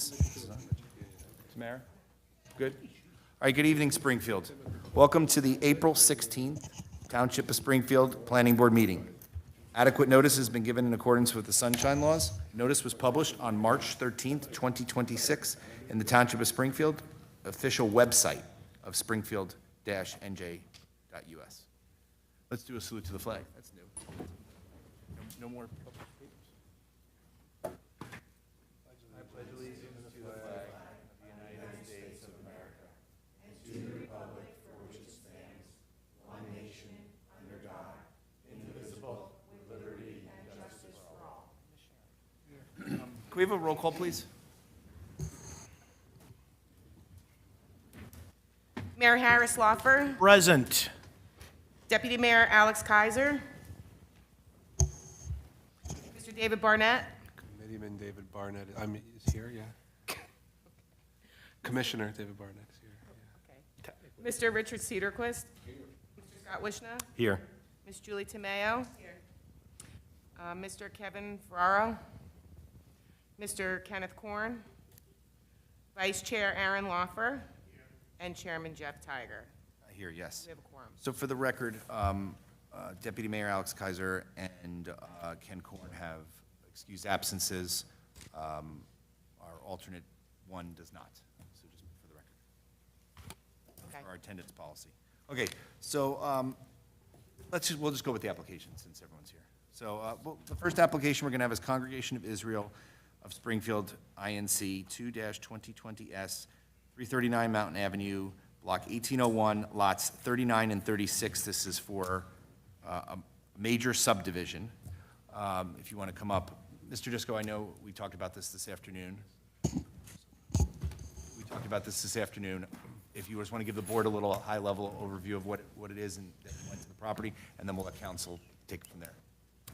this on? Mayor? Good? All right, good evening, Springfield. Welcome to the April 16th Township of Springfield Planning Board meeting. Adequate notice has been given in accordance with the sunshine laws. Notice was published on March 13th, 2026 in the Township of Springfield official website of springfield-nj.us. Let's do a salute to the flag. That's new. No more public papers. I pledge allegiance to the flag of the United States of America and to the republic for which it stands, one nation, under God, indivisible, with liberty and justice for all. Can we have a roll call, please? Mayor Harris Lawfer, Present. Deputy Mayor Alex Kaiser, Mr. David Barnett, Committeeman David Barnett, is here, yeah. Commissioner David Barnett is here. Yeah. Mr. Richard Cedarquist, Mr. Scott Wishna, Here. Ms. Julie Tomeo, Mr. Kevin Ferraro, Mr. Kenneth Korn, Vice Chair Aaron Lawfer, and Chairman Jeff Tiger. Here, yes. We have a quorum. So for the record, Deputy Mayor Alex Kaiser and Ken Korn have excused absences. Our alternate one does not, so just for the record. Okay. For our attendance policy. Okay, so we'll just go with the application since everyone's here. So the first application we're going to have is Congregation of Israel of Springfield, INC 2-2020S, 339 Mountain Avenue, Block 1801, lots 39 and 36. This is for a major subdivision. If you want to come up. Mr. Disco, I know we talked about this afternoon. If you just want to give the board a little high-level overview of what it is and that went to the property, and then we'll let council take it from there.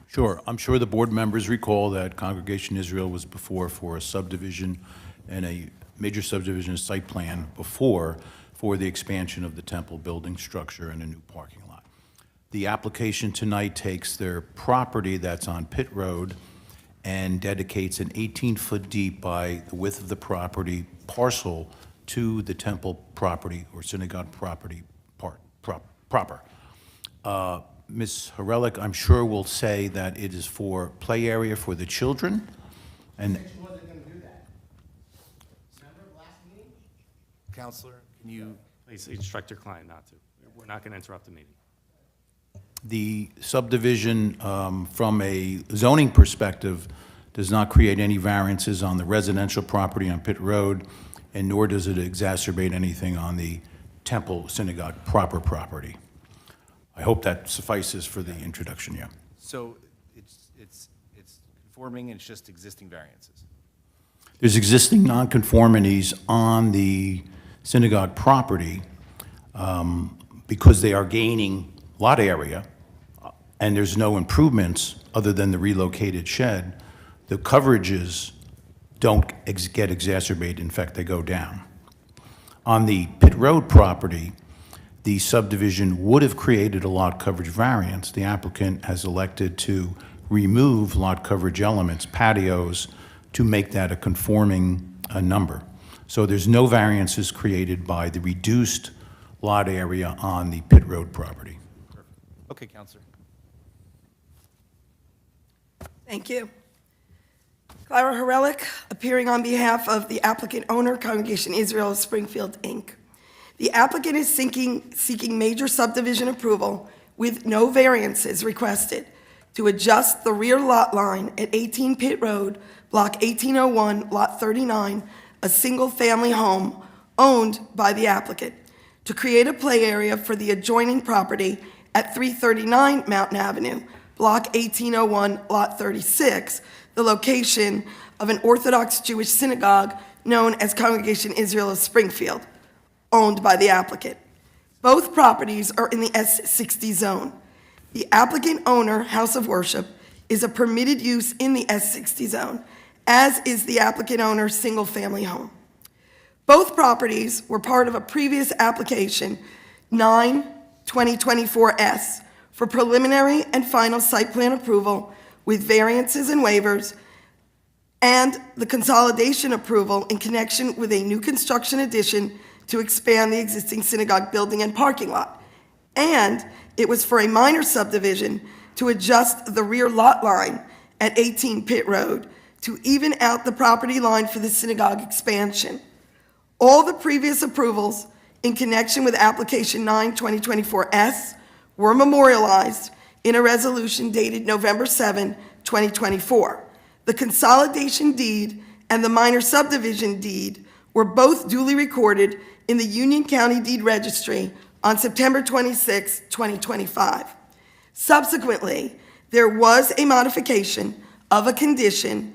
Sure. I'm sure the board members recall that Congregation Israel was before for a subdivision and a major subdivision site plan before for the expansion of the temple building structure and a new parking lot. The application tonight takes their property that's on Pitt Road and dedicates an 18-foot deep by the width of the property parcel to the temple property or synagogue property proper. Ms. Horelik, I'm sure, will say that it is for play area for the children, and She wasn't going to do that. Remember last meeting? Counselor, can you? Please instruct your client not to. We're not going to interrupt the meeting. the subdivision, from a zoning perspective, does not create any variances on the residential property on Pitt Road, and nor does it exacerbate anything on the Temple Synagogue proper property. I hope that suffices for the introduction, yeah. So it's conforming, and it's just existing variances. There's existing nonconformities on the synagogue property because they are gaining lot area, and there's no improvements other than the relocated shed. The coverages don't get exacerbated. In fact, they go down. On the Pitt Road property, the subdivision would have created a lot coverage variance. The applicant has elected to remove lot coverage elements, patios, to make that a conforming number. So there's no variances created by the reduced lot area on the Pitt Road property. Okay, Counselor. Thank you. Clara Horelik, appearing on behalf of the applicant owner, Congregation Israel of Springfield, Inc. The applicant is seeking major subdivision approval with no variances requested to adjust the rear lot line at 18 Pitt Road, Block 1801, Lot 39, a single-family home owned by the applicant, to create a play area for the adjoining property at 339 Mountain Avenue, Block 1801, Lot 36, the location of an Orthodox Jewish synagogue known as Congregation Israel of Springfield, owned by the applicant. Both properties are in the S60 zone. The applicant owner, House of Worship, is a permitted use in the S60 zone, as is the applicant owner's single-family home. Both properties were part of a previous application, 9/2024S, for preliminary and final site plan approval with variances and waivers and the consolidation approval in connection with a new construction addition to expand the existing synagogue building and parking lot. And it was for a minor subdivision to adjust the rear lot line at 18 Pitt Road to even out the property line for the synagogue expansion. All the previous approvals in connection with application 9/2024-S were memorialized in a resolution dated November 7, 2024. The consolidation deed and the minor subdivision deed were both duly recorded in the Union County Deed Registry on September 26, 2025. Subsequently, there was a modification of a condition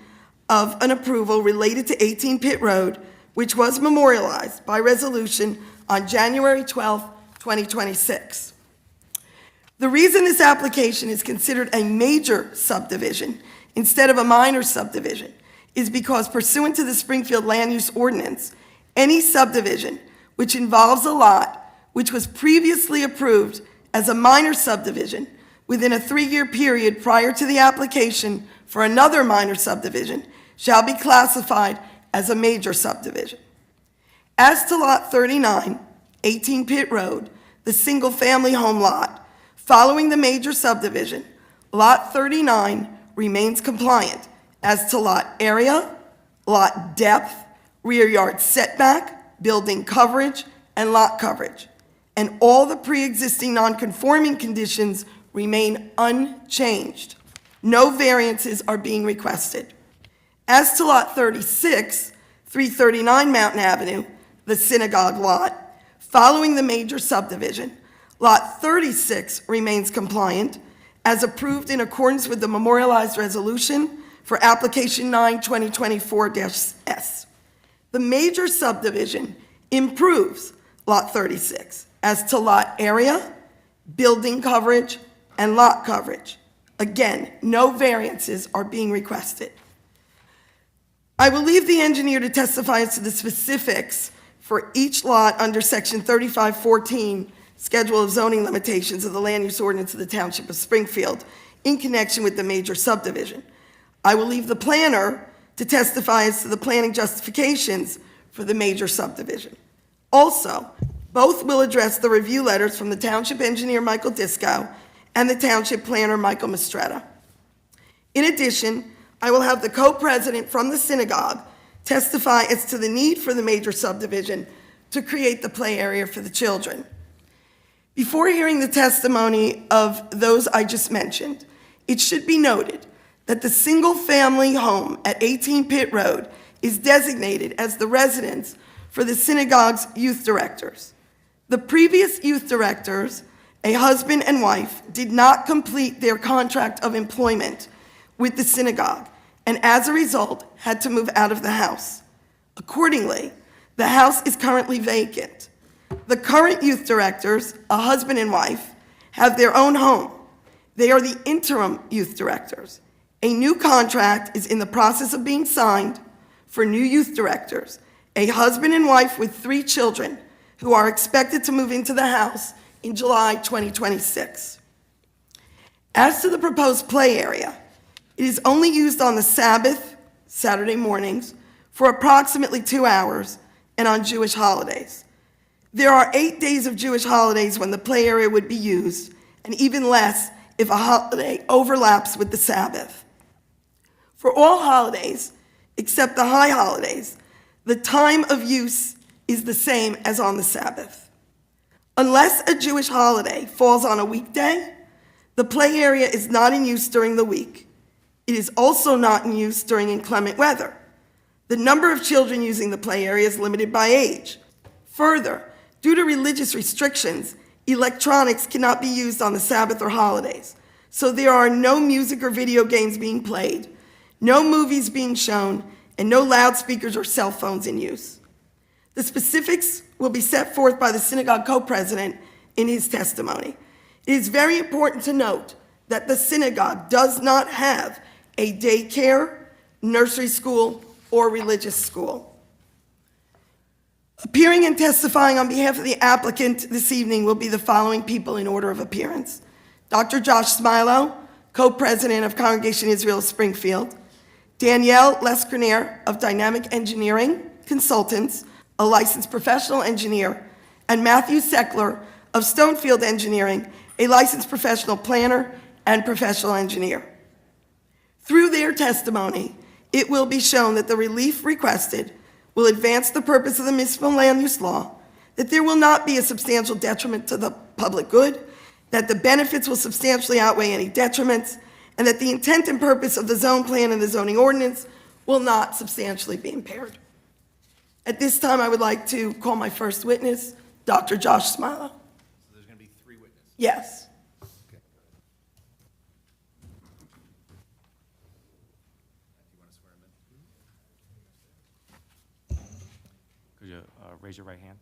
of an approval related to 18 Pitt Road, which was memorialized by resolution on January 12, 2026. The reason this application is considered a major subdivision instead of a minor subdivision is because pursuant to the Springfield Land Use Ordinance, any subdivision which involves a lot which was previously approved as a minor subdivision within a 3-year period prior to the application for another minor subdivision shall be classified as a major subdivision. As to Lot 39, 18 Pitt Road, the single-family home lot, following the major subdivision, Lot 39 remains compliant as to lot area, lot depth, rear yard setback, building coverage, and lot coverage. And all the pre-existing non-conforming conditions remain unchanged. No variances are being requested. As to Lot 36, 339 Mountain Avenue, the synagogue lot, following the major subdivision, Lot 36 remains compliant as approved in accordance with the memorialized resolution for application 9/2024-S. The major subdivision improves Lot 36 as to lot area, building coverage, and lot coverage. Again, no variances are being requested. I will leave the engineer to testify as to the specifics for each lot under section 3514, Schedule of Zoning Limitations of the Land Use Ordinance of the Township of Springfield in connection with the major subdivision. I will leave the planner to testify as to the planning justifications for the major subdivision. Also, both will address the review letters from the Township Engineer Michael Disco and the Township Planner Michael Mistretta. In addition, I will have the co-president from the synagogue testify as to the need for the major subdivision to create the play area for the children. Before hearing the testimony of those I just mentioned, it should be noted that the single-family home at 18 Pitt Road is designated as the residence for the synagogue's youth directors. The previous youth directors, a husband and wife, did not complete their contract of employment with the synagogue, and as a result, had to move out of the house. Accordingly, the house is currently vacant. The current youth directors, a husband and wife, have their own home. They are the interim youth directors. A new contract is in the process of being signed for new youth directors, a husband and wife with 3 children who are expected to move into the house in July 2026. As to the proposed play area, it is only used on the Sabbath, Saturday mornings, for approximately 2 hours, and on Jewish holidays. There are 8 days of Jewish holidays when the play area would be used, and even less if a holiday overlaps with the Sabbath. For all holidays, except the high holidays, the time of use is the same as on the Sabbath. Unless a Jewish holiday falls on a weekday, the play area is not in use during the week. It is also not in use during inclement weather. The number of children using the play area is limited by age. Further, due to religious restrictions, electronics cannot be used on the Sabbath or holidays, so there are no music or video games being played, no movies being shown, and no loudspeakers or cell phones in use. The specifics will be set forth by the synagogue co-president in his testimony. It is very important to note that the synagogue does not have a daycare, nursery school, or religious school. Appearing and testifying on behalf of the applicant this evening will be the following people in order of appearance: Dr. Josh Smilo, co-president of Congregation Israel of Springfield; Danielle Lescrinier of Dynamic Engineering Consultants, a licensed professional engineer, and Matthew Seckler of Stonefield Engineering, a licensed professional planner and professional engineer. Through their testimony, it will be shown that the relief requested will advance the purpose of the municipal land use law, that there will not be a substantial detriment to the public good, that the benefits will substantially outweigh any detriments, and that the intent and purpose of the zone plan and the zoning ordinance will not substantially be impaired. At this time, I would like to call my first witness, Dr. Josh Smilo. So there's going to be 3 witnesses. Yes. Okay. You want to swear him in? Could you raise your right hand?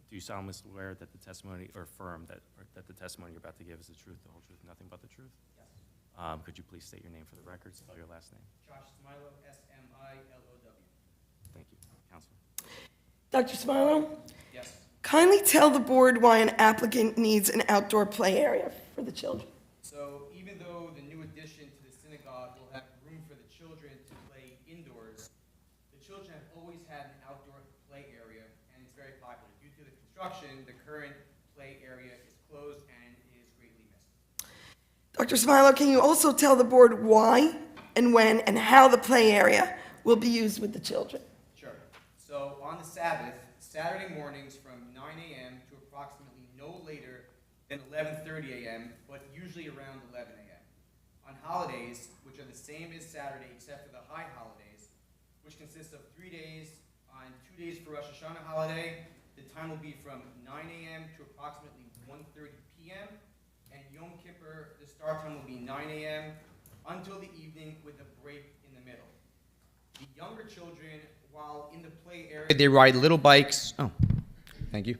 Do you solemnly swear that the testimony, or affirm that the testimony you're about to give is the truth, the whole truth, nothing but the truth? Yes. Could you please state your name for the record, spell your last name? Josh Smilo, S-M-I-L-O-W. Thank you. Counselor? Dr. Smilo, Yes. kindly tell the board why an applicant needs an outdoor play area for the children. So even though the new addition to the synagogue will have room for the children to play indoors, the children have always had an outdoor play area, and it's very popular. Due to the construction, the current play area is closed and is greatly missed. Dr. Smilo, can you also tell the board why and when and how the play area will be used with the children? Sure. So on the Sabbath, Saturday mornings from 9 a.m. to approximately no later than 11:30 a.m., but usually around 11 a.m. On holidays, which are the same as Saturday except for the high holidays, which consist of 3 days, on 2 days for Rosh Hashanah holiday, the time will be from 9 a.m. to approximately 1:30 p.m., and Yom Kippur, the start time will be 9 a.m. until the evening with a break in the middle. The younger children, while in the play area, they ride little bikes. Oh, thank you.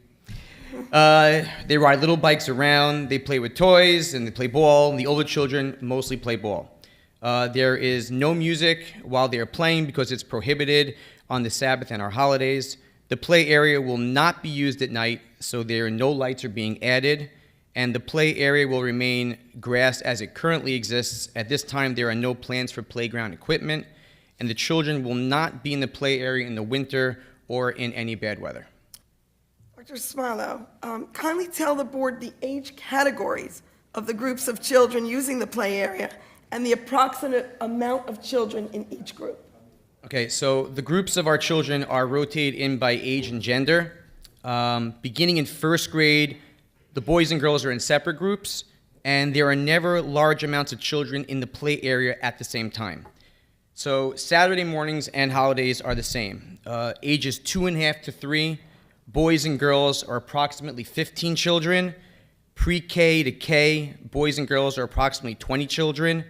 They ride little bikes around, they play with toys, and they play ball. The older children mostly play ball. There is no music while they are playing because it's prohibited on the Sabbath and our holidays. The play area will not be used at night, so there are no lights are being added, and the play area will remain grass as it currently exists. At this time, there are no plans for playground equipment, and the children will not be in the play area in the winter or in any bad weather. Dr. Smilo, kindly tell the board the age categories of the groups of children using the play area and the approximate amount of children in each group. Okay, so the groups of our children are rotated in by age and gender. Beginning in first grade, the boys and girls are in separate groups, and there are never large amounts of children in the play area at the same time. So Saturday mornings and holidays are the same. Ages 2.5 to 3, boys and girls are approximately 15 children. Pre-K to K, boys and girls are approximately 20 children.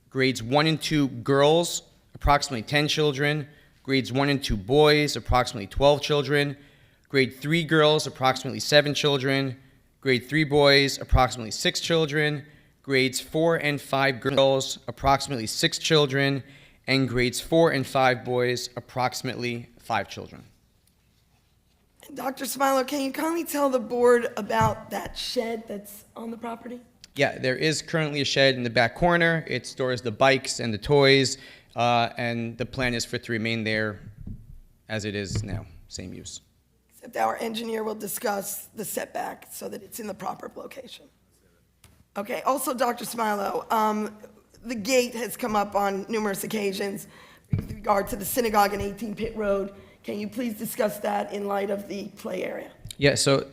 Grades 1 and 2, girls, approximately 10 children. Grades 1 and 2, boys, approximately 12 children. Grade 3 girls, approximately 7 children. Grade 3 boys, approximately 6 children. Grades 4 and 5 girls, approximately 6 children. And grades 4 and 5 boys, approximately 5 children. Dr. Smilo, can you kindly tell the board about that shed that's on the property? Yeah, there is currently a shed in the back corner. It stores the bikes and the toys, and the plan is for it to remain there as it is now, same use. Except our engineer will discuss the setback so that it's in the proper location. Okay, also, Dr. Smilo, the gate has come up on numerous occasions with regard to the synagogue and 18 Pitt Road. Can you please discuss that in light of the play area? Yeah, so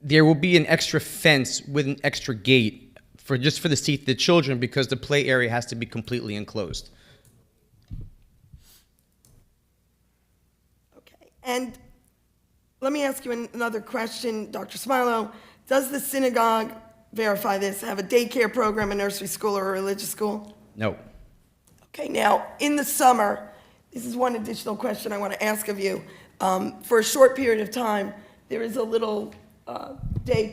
there will be an extra fence with an extra gate for just for the children because the play area has to be completely enclosed. Okay, and let me ask you another question, Dr. Smilo. Does the synagogue, verify this, have a daycare program, a nursery school, or a religious school? No. Okay, now, in the summer, this is one additional question I want to ask of you. For a short period of time, there is a little day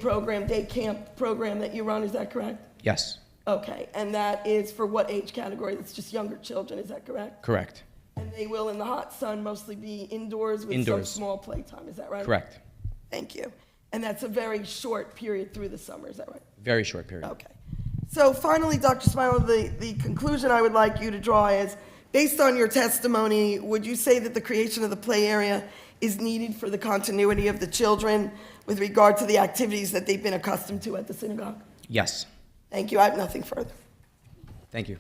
camp program that you run, is that correct? Yes. Okay, and that is for what age category? It's just younger children, is that correct? Correct. And they will, in the hot sun, mostly be indoors with Indoors. some small playtime, is that right? Correct. Thank you. And that's a very short period through the summer, is that right? Very short period. Okay. So finally, Dr. Smiley, the conclusion I would like you to draw is, based on your testimony, would you say that the creation of the play area is needed for the continuity of the children with regard to the activities that they've been accustomed to at the synagogue? Yes. Thank you. I have nothing further. Thank you.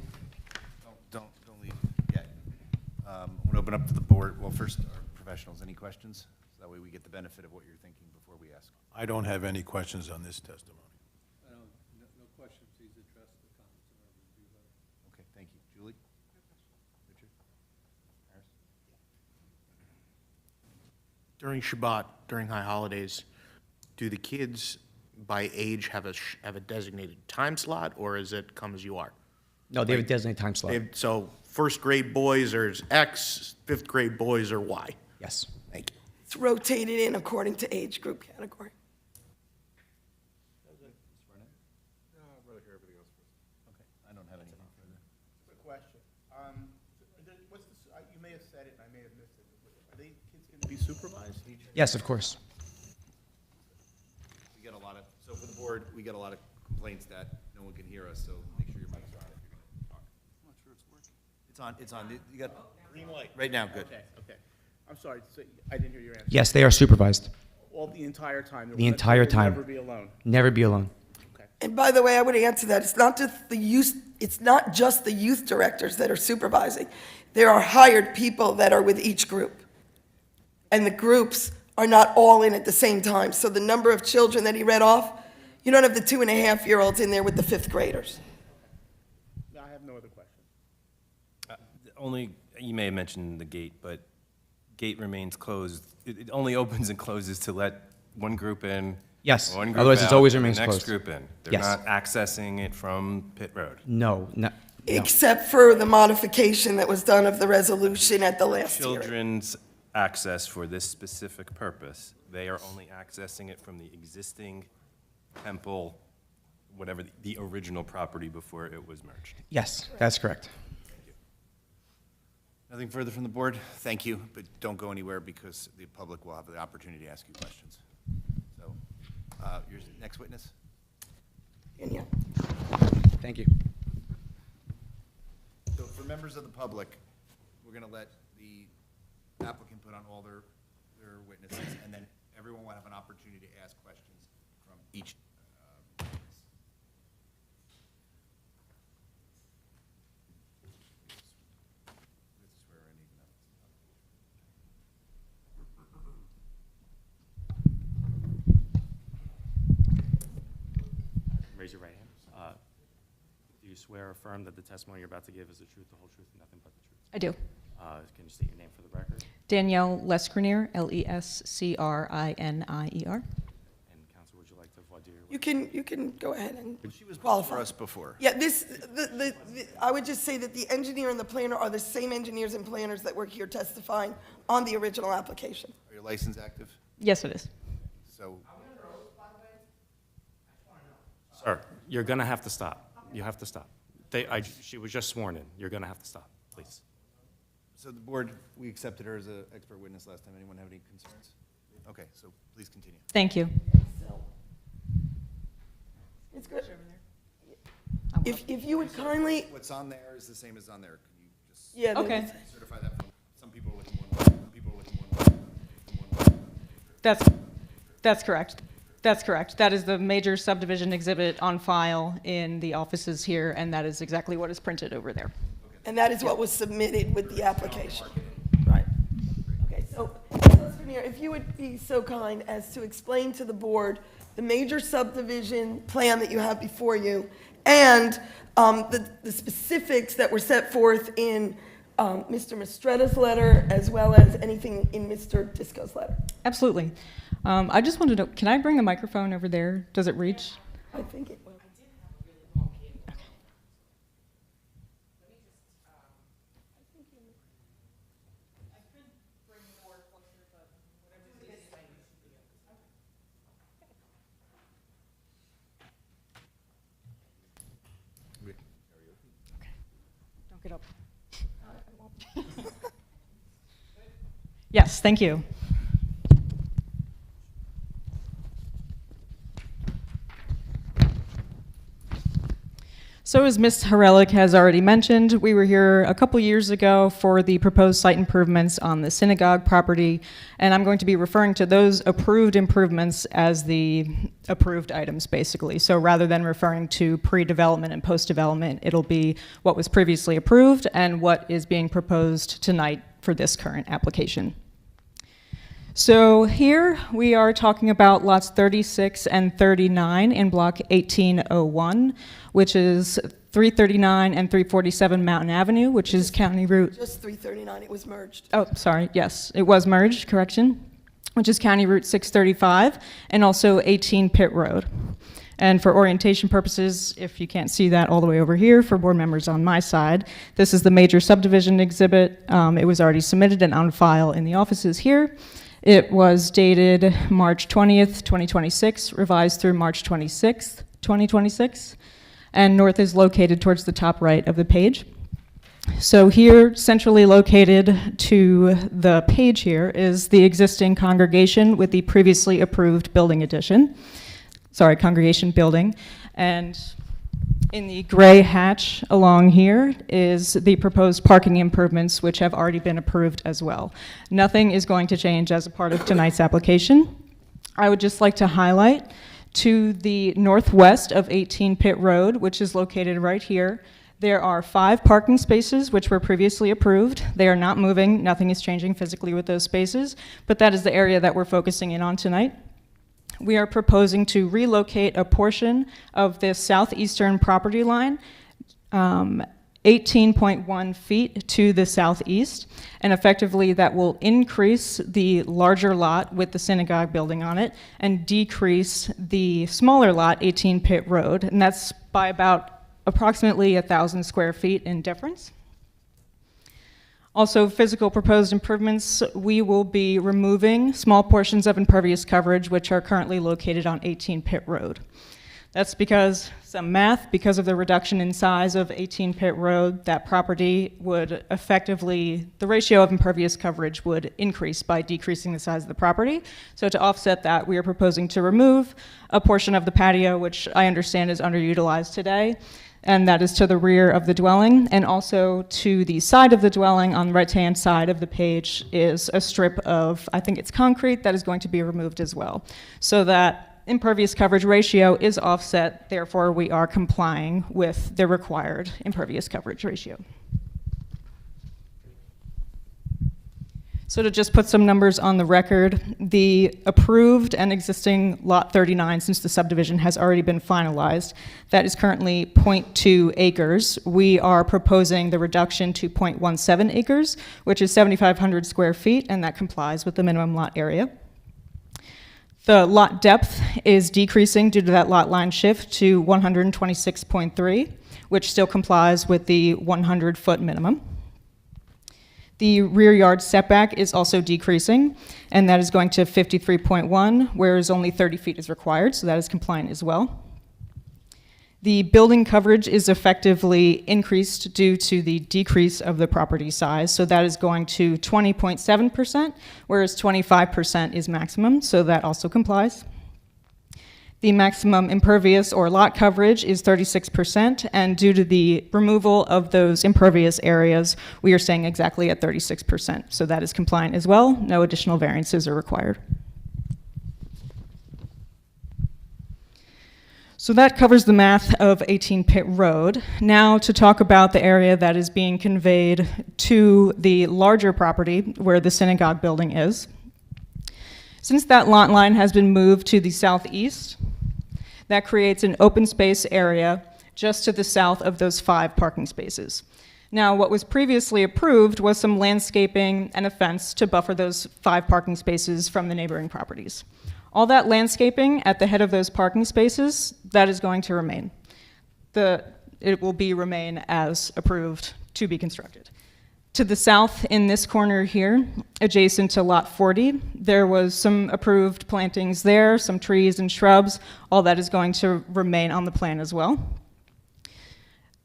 Don't leave yet. I'm going to open up to the board. Well, first, our professionals, any questions? So that way we get the benefit of what you're thinking before we ask. I don't have any questions on this testimony. No question, please address the comments in our review letter. Okay, thank you. Julie? Richard? Harris? During Shabbat, during high holidays, do the kids by age have a designated time slot, or is it come as you are? No, they have a designated time slot. So first grade boys are X, fifth grade boys are Y. Yes. Thank you. It's rotated in according to age group category. Okay, I don't have anything further. Quick question. You may have said it, and I may have missed it. Are they kids going to be supervised? Yes, of course. We get a lot of, so for the board, we get a lot of complaints that no one can hear us, so make sure your mic's on if you're going to talk. I'm not sure it's working. It's on. You got Green light. right now, good. Okay. I'm sorry, so I didn't hear your answer. Yes, they are supervised. All the entire time? The entire time. They'll never be alone? Never be alone. Okay. And by the way, I would answer that, it's not just the youth directors that are supervising. There are hired people that are with each group. And the groups are not all in at the same time. So the number of children that he read off, you don't have the 2.5-year-olds in there with the fifth graders. I have no other questions. Only, you may have mentioned the gate, but gate remains closed. It only opens and closes to let one group in. Yes, one group otherwise it's out, always and the remains next closed. group in. They're Yes. not accessing it from Pitt Road. No. Except for the modification that was done of the resolution at the last hearing. Children's access for this specific purpose, they are only accessing it from the existing temple, whatever, the original property before it was merged. Yes, that's correct. Nothing further from the board? Thank you, but don't go anywhere because the public will have the opportunity to ask you questions. So, your next witness? And yeah. Thank you. So for members of the public, we're going to let the applicant put on all their witnesses, and then everyone will have an opportunity to ask questions from each witness. Swear in even though Raise your right hand. Do you swear or affirm that the testimony you're about to give is the truth, the whole truth, and nothing but the truth? I do. Can you state your name for the record? Danielle Lescrinier, Lescrinier. And counsel, would you like to voir dire? You can go ahead and She was qualify. for us before. Yeah, I would just say that the engineer and the planner are the same engineers and planners that were here testifying on the original application. Are your license active? Yes, it is. So, Sir, you're going to have to stop. You have to stop. She was just sworn in. You're going to have to stop, please. so the board, we accepted her as an expert witness last time. Anyone have any concerns? Okay, so please continue. Thank you. It's good. If you would kindly, What's on there is the same as on there. Can you just yeah. Okay. certify that? Some people are looking one way, some people are looking one way. That's correct. That's correct. That is the major subdivision exhibit on file in the offices here, and that is exactly what is printed over there. And that is what was submitted with the application. Right. Okay, so, Mr. Vernier, if you would be so kind as to explain to the board the major subdivision plan that you have before you, and the specifics that were set forth in Mr. Mastretta's letter, as well as anything in Mr. Disco's letter. Absolutely. I just wanted to know, can I bring the microphone over there? Does it reach? I think it will. Don't get up. Yes, thank you. So as Ms. Harelick has already mentioned, we were here a couple years ago for the proposed site improvements on the synagogue property, and I'm going to be referring to those approved improvements as the approved items, basically. So rather than referring to pre-development and post-development, it'll be what was previously approved and what is being proposed tonight for this current application. So here we are talking about lots 36 and 39 in block 1801, which is 339 and 347 Mountain Avenue, which is County Route. Just 339, it was merged. Oh, sorry, yes, it was merged, correction, which is County Route 635, and also 18 Pitt Road. And for orientation purposes, if you can't see that all the way over here, for board members on my side, this is the major subdivision exhibit. It was already submitted and on file in the offices here. It was dated March 20th, 2026, revised through March 26th, 2026, and north is located towards the top right of the page. So here, centrally located to the page here, is the existing congregation with the previously approved building addition. Sorry, congregation building. And in the gray hatch along here is the proposed parking improvements, which have already been approved as well. Nothing is going to change as a part of tonight's application. I would just like to highlight to the northwest of 18 Pitt Road, which is located right here, there are 5 parking spaces which were previously approved. They are not moving, nothing is changing physically with those spaces, but that is the area that we're focusing in on tonight. We are proposing to relocate a portion of this southeastern property line 18.1 feet to the southeast, and effectively that will increase the larger lot with the synagogue building on it and decrease the smaller lot, 18 Pitt Road, and that's by about approximately 1,000 square feet in difference. Also, physical proposed improvements, we will be removing small portions of impervious coverage which are currently located on 18 Pitt Road. That's because some math, because of the reduction in size of 18 Pitt Road, that property would effectively, the ratio of impervious coverage would increase by decreasing the size of the property. So to offset that, we are proposing to remove a portion of the patio, which I understand is underutilized today, and that is to the rear of the dwelling, and also to the side of the dwelling on the right-hand side of the page is a strip of, I think it's concrete, that is going to be removed as well. So that impervious coverage ratio is offset, therefore we are complying with the required impervious coverage ratio. So to just put some numbers on the record, the approved and existing Lot 39, since the subdivision has already been finalized, that is currently 0.2 acres. We are proposing the reduction to 0.17 acres, which is 7,500 square feet, and that complies with the minimum lot area. The lot depth is decreasing due to that lot line shift to 126.3, which still complies with the 100-foot minimum. The rear yard setback is also decreasing, and that is going to 53.1, whereas only 30 feet is required, so that is compliant as well. The building coverage is effectively increased due to the decrease of the property size, so that is going to 20.7%, whereas 25% is maximum, so that also complies. The maximum impervious or lot coverage is 36%, and due to the removal of those impervious areas, we are staying exactly at 36%, so that is compliant as well. No additional variances are required. So that covers the math of 18 Pitt Road. Now to talk about the area that is being conveyed to the larger property where the synagogue building is. Since that lot line has been moved to the southeast, that creates an open space area just to the south of those 5 parking spaces. Now, what was previously approved was some landscaping and a fence to buffer those 5 parking spaces from the neighboring properties. All that landscaping at the head of those parking spaces, that is going to remain. It will remain as approved to be constructed. To the south in this corner here, adjacent to lot 40, there was some approved plantings there, some trees and shrubs. All that is going to remain on the plan as well.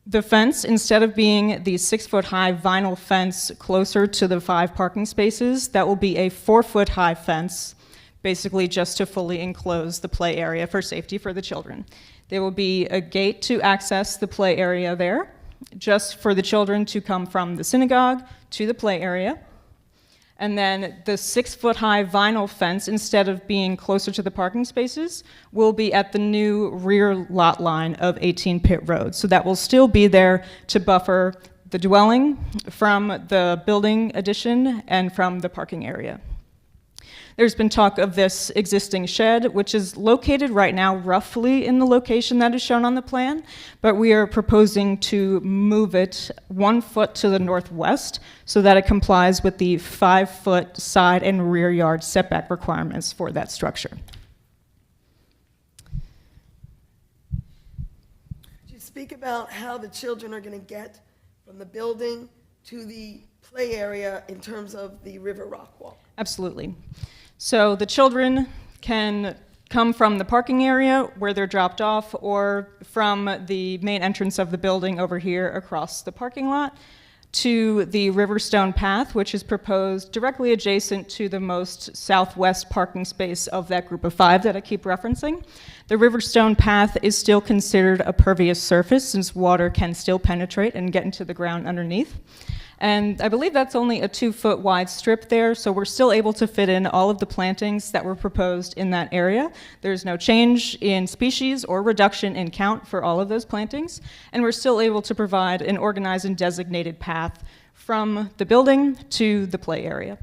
The fence, instead of being the 6-foot-high vinyl fence closer to the 5 parking spaces, that will be a 4-foot-high fence, basically just to fully enclose the play area for safety for the children. There will be a gate to access the play area there, just for the children to come from the synagogue to the play area. And then the 6-foot-high vinyl fence, instead of being closer to the parking spaces, will be at the new rear lot line of 18 Pitt Road. So that will still be there to buffer the dwelling from the building addition and from the parking area. There's been talk of this existing shed, which is located right now roughly in the location that is shown on the plan, but we are proposing to move it 1 foot to the northwest so that it complies with the 5-foot side and rear yard setback requirements for that structure. Could you speak about how the children are going to get from the building to the play area in terms of the River Rock Walk? Absolutely. So the children can come from the parking area where they're dropped off, or from the main entrance of the building over here across the parking lot to the Riverstone path, which is proposed directly adjacent to the most southwest parking space of that group of 5 that I keep referencing. The Riverstone path is still considered a pervious surface, since water can still penetrate and get into the ground underneath. And I believe that's only a 2-foot wide strip there, so we're still able to fit in all of the plantings that were proposed in that area. There's no change in species or reduction in count for all of those plantings, and we're still able to provide an organized and designated path from the building to the play area.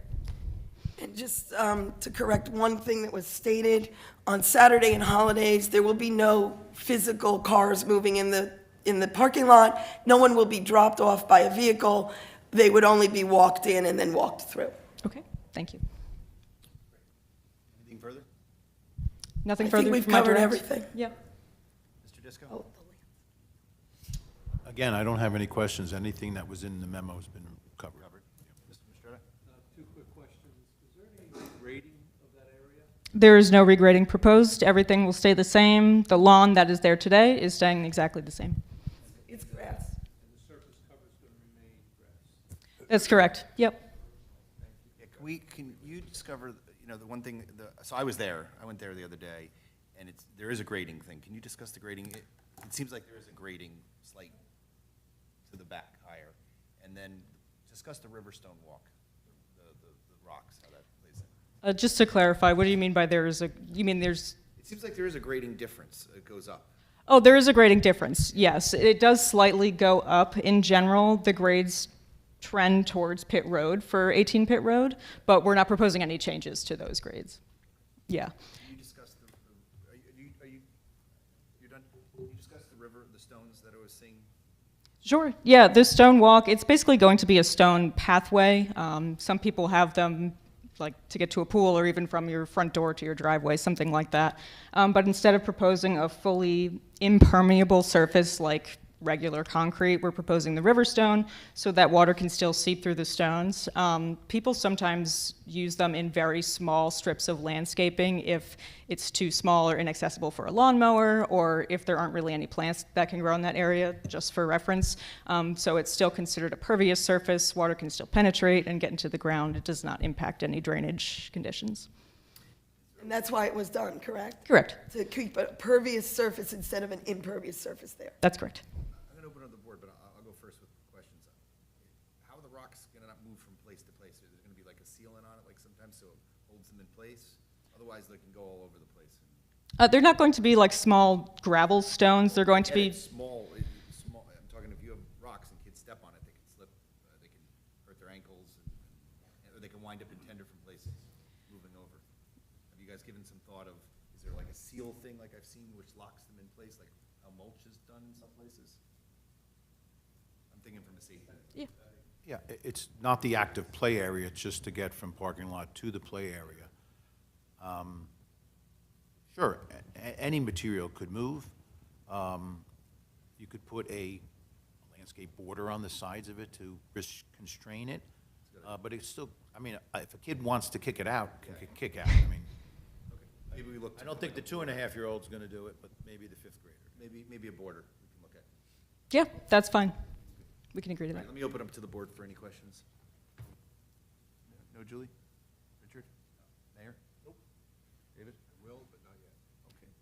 And just to correct one thing that was stated, on Saturday and holidays, there will be no physical cars moving in the parking lot. No one will be dropped off by a vehicle. They would only be walked in and then walked through. Okay, thank you. Anything further? Nothing I further think we've from my covered direct- everything. Yeah. Mr. Disco? Oh, Again, I don't have any questions. Anything that was in the memo has been covered. Mr. Mistretta? 2 quick questions. Is there any grading of that area? There is no regrading proposed. Everything will stay the same. The lawn that is there today is staying exactly the same. It's grass. And the surface cover is going to remain grass? That's correct. Yep. Yeah, can you discover, the one thing, so I was there, I went there the other day, and there is a grading thing. Can you discuss the grading? It seems like there is a grading slight to the back higher. And then discuss the Riverstone walk, the rocks, how that plays in. Just to clarify, what do you mean by you mean there's, It seems like there is a grading difference. It goes up. oh, there is a grading difference, yes. It does slightly go up. In general, the grades trend towards Pitt Road for 18 Pitt Road, but we're not proposing any changes to those grades. Yeah. Can you discuss you're done? Can you discuss the stones that I was seeing? Sure. Yeah, this stone walk, it's basically going to be a stone pathway. Some people have them like to get to a pool, or even from your front door to your driveway, something like that. But instead of proposing a fully impermeable surface like regular concrete, we're proposing the Riverstone so that water can still seep through the stones. People sometimes use them in very small strips of landscaping if it's too small or inaccessible for a lawnmower, or if there aren't really any plants that can grow in that area, just for reference. So it's still considered a pervious surface. Water can still penetrate and get into the ground. It does not impact any drainage conditions. And that's why it was done, correct? Correct. To keep a pervious surface instead of an impervious surface there. That's correct. I'm going to open up the board, but I'll go first with questions. How are the rocks going to not move from place to place? Is there going to be like a sealant on it, like sometimes, so it holds them in place? Otherwise, they can go all over the place. They're not going to be like small gravel stones. They're going to Yeah, be it's small. I'm talking if you have rocks and kids step on it, they can slip, they can hurt their ankles, or they can wind up in 10 different places, moving over. Have you guys given some thought of, is there like a seal thing like I've seen which locks them in place, like how mulch is done in some places? I'm thinking from a safety. Yeah. Yeah, it's not the active play area, it's just to get from parking lot to the play area. Sure, any material could move. You could put a landscape border on the sides of it to constrain it, but it's still, I mean, if a kid wants to kick it out, can kick out, I mean. Maybe we look. I don't think the 2.5-year-old's gonna do it, but maybe the 5th grader. Maybe a border we can look at. Yeah, that's fine. We can agree to All that. right, let me open up to the board for any questions. No, Julie? Richard? Mayor? Nope. David? I will, but not yet. Okay.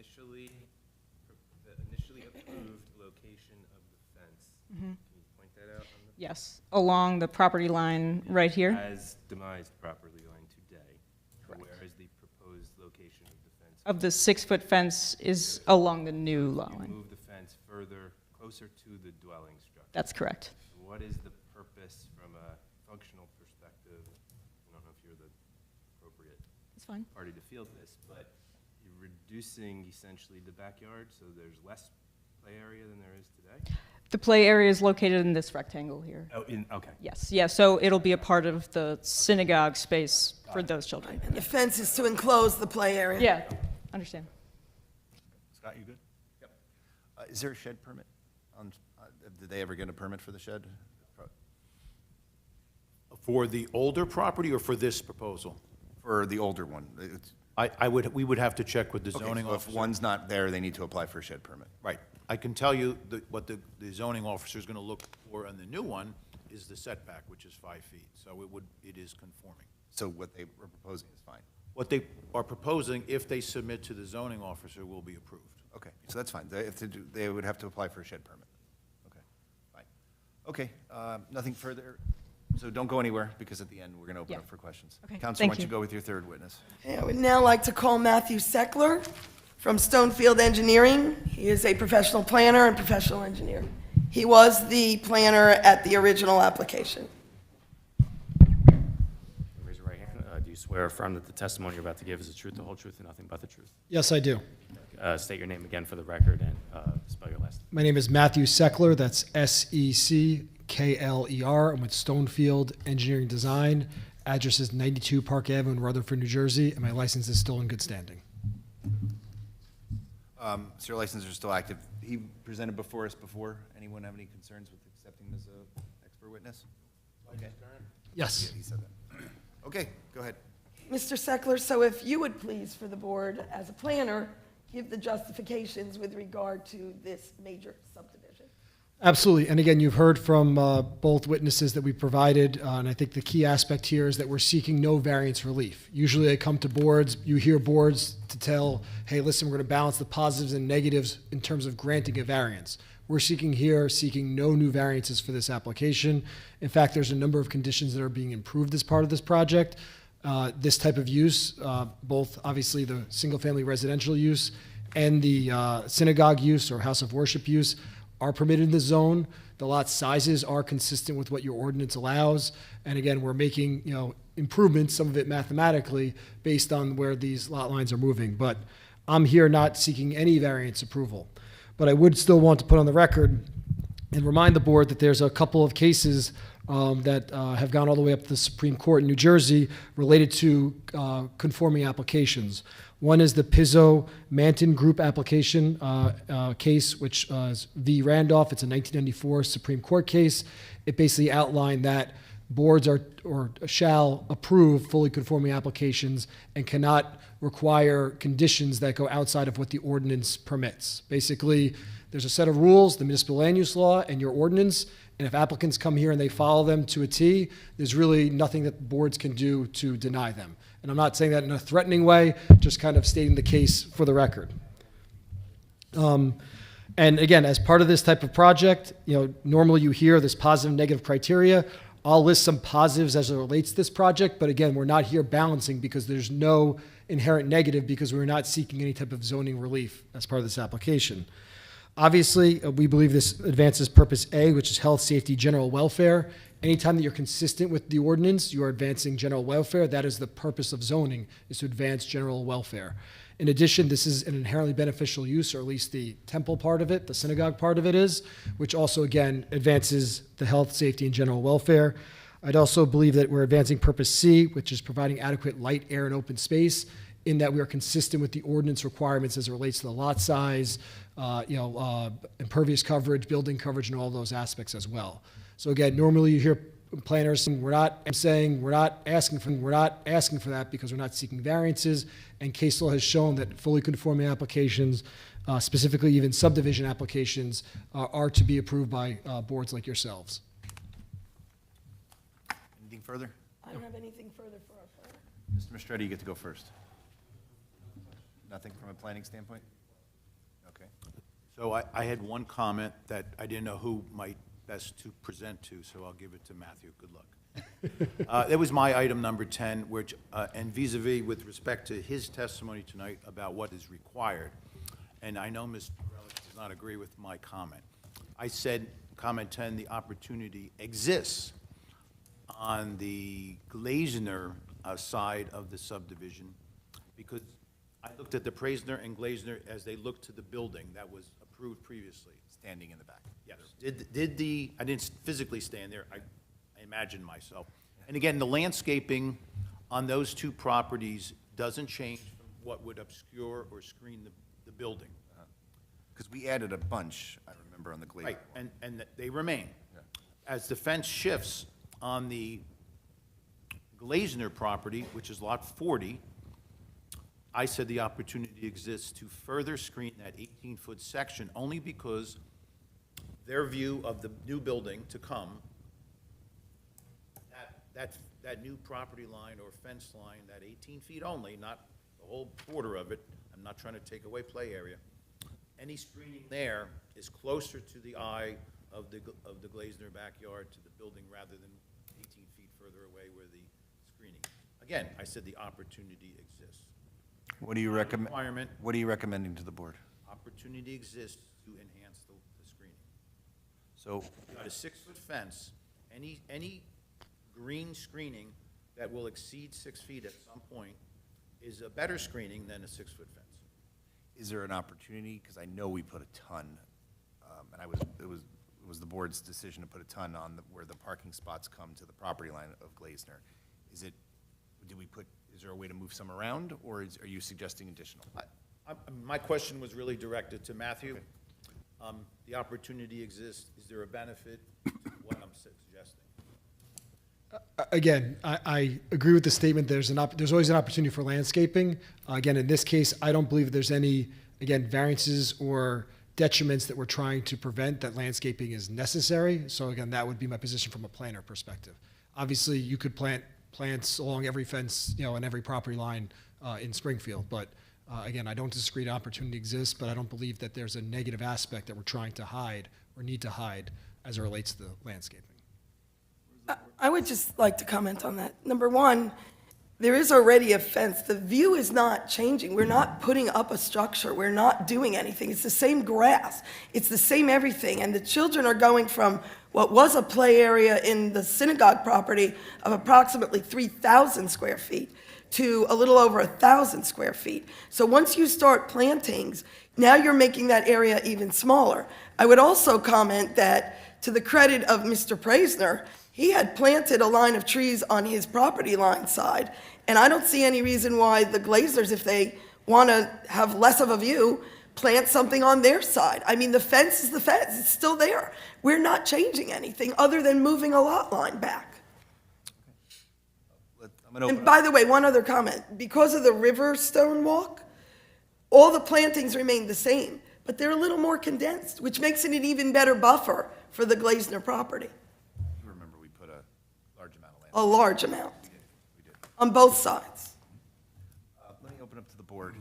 the initially approved location of the fence. Can you point that out on the? Yes, along the property line right here. As demised property line today. Where is the proposed location of the fence? Of the 6-foot fence is along the new lot You line. move the fence further, closer to the dwelling structure. That's correct. What is the purpose from a functional perspective? I don't know if you're the appropriate It's fine. party to field this, but you're reducing essentially the backyard, so there's less play area than there is today? The play area is located in this rectangle here. Oh, okay. Yes, yeah, so it'll be a part of the synagogue space for those children. And the fence is to enclose the play area. Yeah, understand. Scott, you good? Yep. Is there a shed permit? Did they ever get a permit for the shed? For the older property or for this proposal? For the older one? We would have to check with the Okay, zoning so if officer. one's not there, they need to apply for a shed permit. Right. I can tell you that what the zoning officer is going to look for on the new one is the setback, which is 5 feet. So it is conforming. So what they were proposing is fine. What they are proposing, if they submit to the zoning officer, will be approved. Okay, so that's fine. They would have to apply for a shed permit. Okay, fine. Okay, nothing further. So don't go anywhere, because at the end, we're going to open Yeah. up for questions. Okay, Counselor, thank why don't you you. go with your third witness? Okay, I would now like to call Matthew Seckler from Stonefield Engineering. He is a professional planner and professional engineer. He was the planner at the original application. Raise your right hand. Do you swear or affirm that the testimony you're about to give is the truth, the whole truth, and nothing but the truth? Yes, I do. State your name again for the record and spell your last name. My name is Matthew Seckler. That's Seckler. I'm with Stonefield Engineering Design. Address is 92 Park Avenue in Rutherford, New Jersey, and my license is still in good standing. So your licenses are still active. He presented before us before. Anyone have any concerns with accepting him as an expert witness? Okay. Yes. Yeah, he said that. Okay, go ahead. Mr. Seckler, so if you would please, for the board, as a planner, give the justifications with regard to this major subdivision. Absolutely. And again, you've heard from both witnesses that we provided, and I think the key aspect here is that we're seeking no variance relief. Usually I come to boards, you hear boards to tell, hey, listen, we're going to balance the positives and negatives in terms of granting a variance. We're seeking no new variances for this application. In fact, there's a number of conditions that are being improved as part of this project. This type of use, both obviously the single-family residential use and the synagogue use or house of worship use, are permitted in the zone. The lot sizes are consistent with what your ordinance allows. And again, we're making, improvements, some of it mathematically, based on where these lot lines are moving. But I'm here not seeking any variance approval. But I would still want to put on the record and remind the board that there's a couple of cases that have gone all the way up to the Supreme Court in New Jersey related to conforming applications. One is the Pizzo-Manton Group application case, which is v. Randolph. It's a 1994 Supreme Court case. It basically outlined that boards are or shall approve fully conforming applications and cannot require conditions that go outside of what the ordinance permits. Basically, there's a set of rules, the municipal land use law and your ordinance, and if applicants come here and they follow them to a T, there's really nothing that boards can do to deny them. And I'm not saying that in a threatening way, just kind of stating the case for the record. And again, as part of this type of project, normally you hear this positive and negative criteria. I'll list some positives as it relates to this project, but again, we're not here balancing because there's no inherent negative because we're not seeking any type of zoning relief as part of this application. Obviously, we believe this advances purpose A, which is health, safety, general welfare. Anytime that you're consistent with the ordinance, you are advancing general welfare. That is the purpose of zoning, is to advance general welfare. In addition, this is an inherently beneficial use, or at least the temple part of it, the synagogue part of it is, which also, again, advances the health, safety, and general welfare. I'd also believe that we're advancing purpose C, which is providing adequate light, air, and open space, in that we are consistent with the ordinance requirements as it relates to the lot size, impervious coverage, building coverage, and all those aspects as well. So again, normally you hear planners saying we're not asking for that because we're not seeking variances, and case law has shown that fully conforming applications, specifically even subdivision applications, are to be approved by boards like yourselves. Anything further? I don't have anything further for our planner. Mr. Mistretti, you get to go first. Nothing from a planning standpoint? Okay. So I had one comment that I didn't know who might best to present to, so I'll give it to Matthew. Good luck. That was my item number 10, which, and vis-à-vis with respect to his testimony tonight about what is required. And I know Ms. Relic does not agree with my comment. I said, comment 10, the opportunity exists on the Glazner side of the subdivision, because I looked at the Praisner and Glazner as they looked to the building that was approved previously. Standing in the back. Yes. I didn't physically stand there, I imagined myself. And again, the landscaping on those two properties doesn't change from what would obscure or screen the building. Because we added a bunch, I remember, on the Glade. Right, and they remain. As the fence shifts on the Glazner property, which is lot 40, I said the opportunity exists to further screen that 18-foot section, only because their view of the new building to come, that new property line or fence line, that 18 feet only, not the whole border of it, I'm not trying to take away play area, any screening there is closer to the eye of the Glazner backyard to the building rather than 18 feet further away where the screening. Again, I said the opportunity exists. What do you recommend? Requirement. What are you recommending to the board? Opportunity exists to enhance the screening. So, You've got a 6-foot fence, any green screening that will exceed 6 feet at some point is a better screening than a 6-foot fence. is there an opportunity, because I know we put a ton, and it was the board's decision to put a ton on where the parking spots come to the property line of Glazner. Is there a way to move some around, or are you suggesting additional? My question was really directed to Matthew. The opportunity exists. Is there a benefit to what I'm suggesting? Again, I agree with the statement. There's always an opportunity for landscaping. Again, in this case, I don't believe there's any, again, variances or detriments that we're trying to prevent, that landscaping is necessary. So again, that would be my position from a planner perspective. Obviously, you could plant plants along every fence, and every property line in Springfield. But again, I don't disagree the opportunity exists, but I don't believe that there's a negative aspect that we're trying to hide or need to hide as it relates to the landscaping. I would just like to comment on that. Number one, there is already a fence. The view is not changing. We're not putting up a structure. We're not doing anything. It's the same grass. It's the same everything. And the children are going from what was a play area in the synagogue property of approximately 3,000 square feet to a little over 1,000 square feet. So once you start plantings, now you're making that area even smaller. I would also comment that, to the credit of Mr. Praisner, he had planted a line of trees on his property line side, and I don't see any reason why the Glazers, if they want to have less of a view, plant something on their side. I mean, the fence is the fence. It's still there. We're not changing anything other than moving a lot line back. I'm gonna open And by the way, one other comment. Because of the river stone walk, all the plantings remain the same, but they're a little more condensed, which makes it an even better buffer for the Glazner property. You remember we put a large amount of land. A large amount, We did. on both sides. Let me open up to the board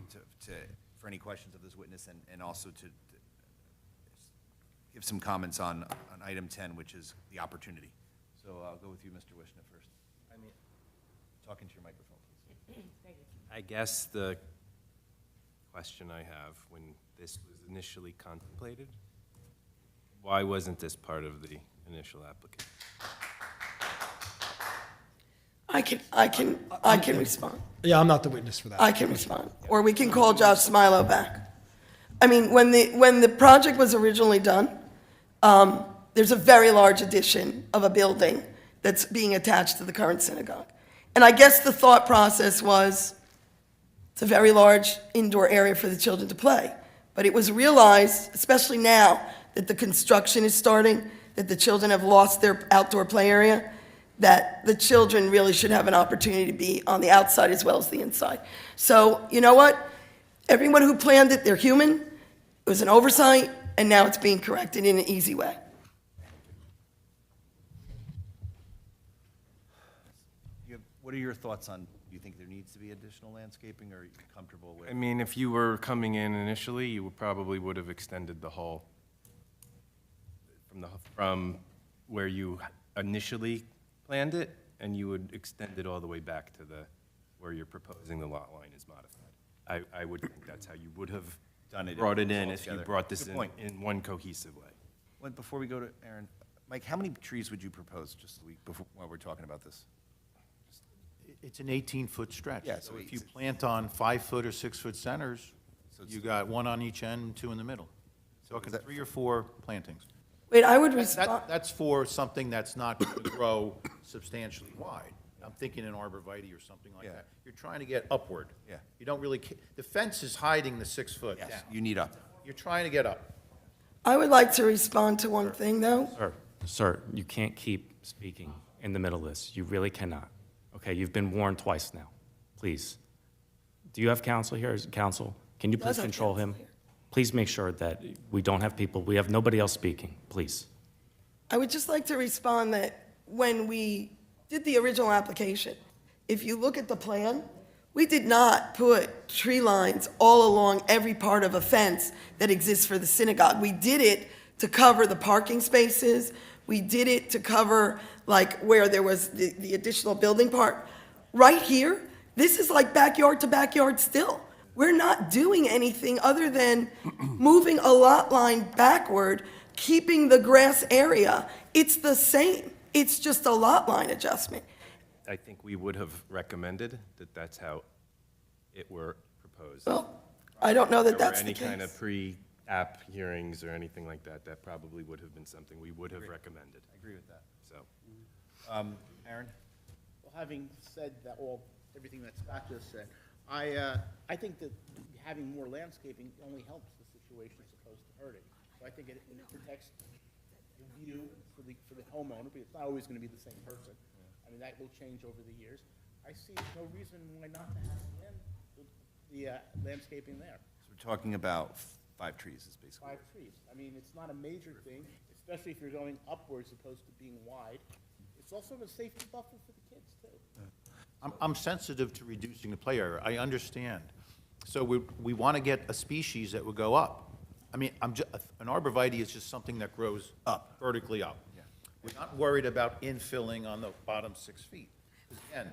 for any questions of this witness, and also to give some comments on item 10, which is the opportunity. So I'll go with you, Mr. Wishna, first. Talking to your microphone, please. I guess the question I have, when this was initially contemplated, why wasn't this part of the initial application? I can respond. Yeah, I'm not the witness for that. I can respond. Or we can call Josh Smilo back. I mean, when the project was originally done, there's a very large addition of a building that's being attached to the current synagogue. And I guess the thought process was, it's a very large indoor area for the children to play. But it was realized, especially now that the construction is starting, that the children have lost their outdoor play area, that the children really should have an opportunity to be on the outside as well as the inside. So, you know what? Everyone who planned it, they're human. It was an oversight, and now it's being corrected in an easy way. What are your thoughts on Do you think there needs to be additional landscaping, or are you comfortable with? I mean, if you were coming in initially, you probably would have extended the whole, from where you initially planned it, and you would extend it all the way back to where you're proposing the lot line is modified. I would think that's how you would have Done it brought it all in if you together. brought this Good point. in one cohesive way. Before we go to Aaron, Mike, how many trees would you propose, just so while we're talking about this? It's an 18-foot stretch. Yeah, So so if you it's- plant on 5-foot or 6-foot centers, So it's- you got one on each end and two in the middle. Talking 3 or 4 plantings. Wait, I would That- respond, That's for something that's not going to grow substantially wide. I'm thinking an arborvitae or something like Yeah. that. You're trying to get upward. Yeah. You don't really, the fence is hiding the 6 foot down. Yes, you need up. You're trying to get up. I would like to respond to one thing, though. Sir, you can't keep speaking in the middle of this. You really cannot. Okay, you've been warned twice now. Please. Do you have counsel here? Counsel, can you Does please have control counsel him? here. Please make sure that we don't have people, we have nobody else speaking, please. I would just like to respond that when we did the original application, if you look at the plan, we did not put tree lines all along every part of a fence that exists for the synagogue. We did it to cover the parking spaces. We did it to cover, like, where there was the additional building part. Right here, this is like backyard to backyard still. We're not doing anything other than moving a lot line backward, keeping the grass area. It's the same. It's just a lot line adjustment. I think we would have recommended that that's how it were proposed. Well, I don't know that If there were that's the any kind of case. pre-app hearings or anything like that, that probably would have been something we would have recommended, I agree with that. so. Aaron? Well, having said that, everything that Scott just said, I think that having more landscaping only helps the situation as opposed to hurting. So I think it protects the view for the homeowner, but it's not always gonna be the same person. I mean, that will change over the years. I see no reason why not to have the landscaping there. So we're talking about 5 trees is basically. 5 trees. I mean, it's not a major thing, especially if you're going upwards opposed to being wide. It's also a safety buffer for the kids, too. I'm sensitive to reducing the play area. I understand. So we want to get a species that would go up. I mean, an arborvitae is just something that grows up, vertically up. Yeah. We're not worried about infilling on the bottom 6 feet. Again,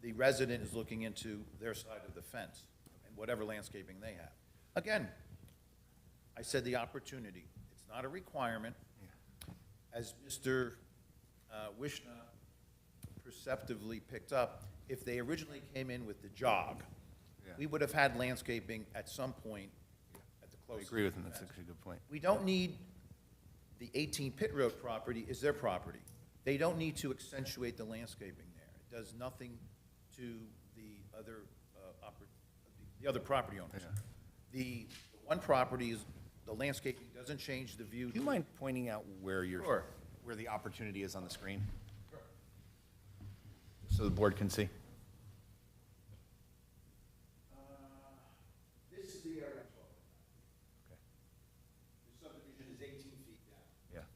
the resident is looking into their side of the fence and whatever landscaping they have. Again, I said the opportunity. It's not a requirement. As Mr. Wishna perceptively picked up, if they originally came in with the jog, Yeah. we would have had landscaping at some point at the I closest. agree with him, that's fence. actually a good point. We don't need, the 18 Pit Road property is their property. They don't need to accentuate the landscaping there. It does nothing to the other, the other property owners. Yeah. The one property is, the landscaping doesn't change the view. Do you mind pointing out where Sure. where the opportunity is on the screen? So the board can see? This is the area I'm talking about. Okay. The subdivision is 18 feet down. Yeah.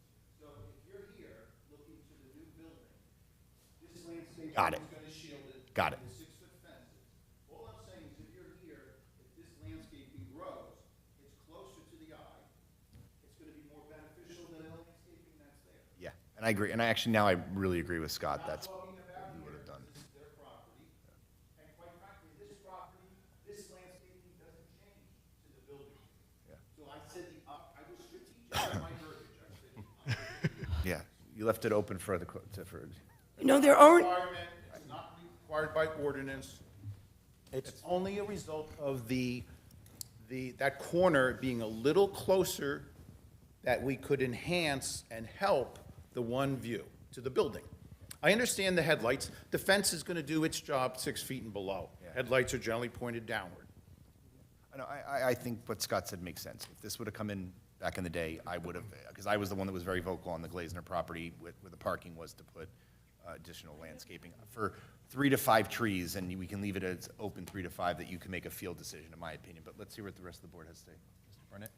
So if you're here, looking to the new building, this landscape Got it. is going to shield it. Got it. from the 6-foot fences. All I'm saying is if you're here, if this landscaping grows, it's closer to the eye, it's going to be more beneficial than the landscaping that's there. Yeah, and I agree, and now I really agree with Scott, that's Not what talking about you would here, have done. this is their property, and quite frankly, this property, this landscaping doesn't change to the building. Yeah. So I said I was strategic in my verbiage, I said, Yeah, you left it open for the, for, You know, there aren't, requirement, it's not required by ordinance. It's only a result of that corner being a little closer that we could enhance and help the one view to the building. I understand the headlights. The fence is going to do its job 6 feet and below. Yeah. Headlights are generally pointed downward. I know, I think what Scott said makes sense. If this would have come in back in the day, I would have, because I was the one that was very vocal on the Glazner property where the parking was to put additional landscaping for 3 to 5 trees, and we can leave it as open 3 to 5, that you can make a field decision, in my opinion. But let's hear what the rest of the board has to say. Mr. Barnett?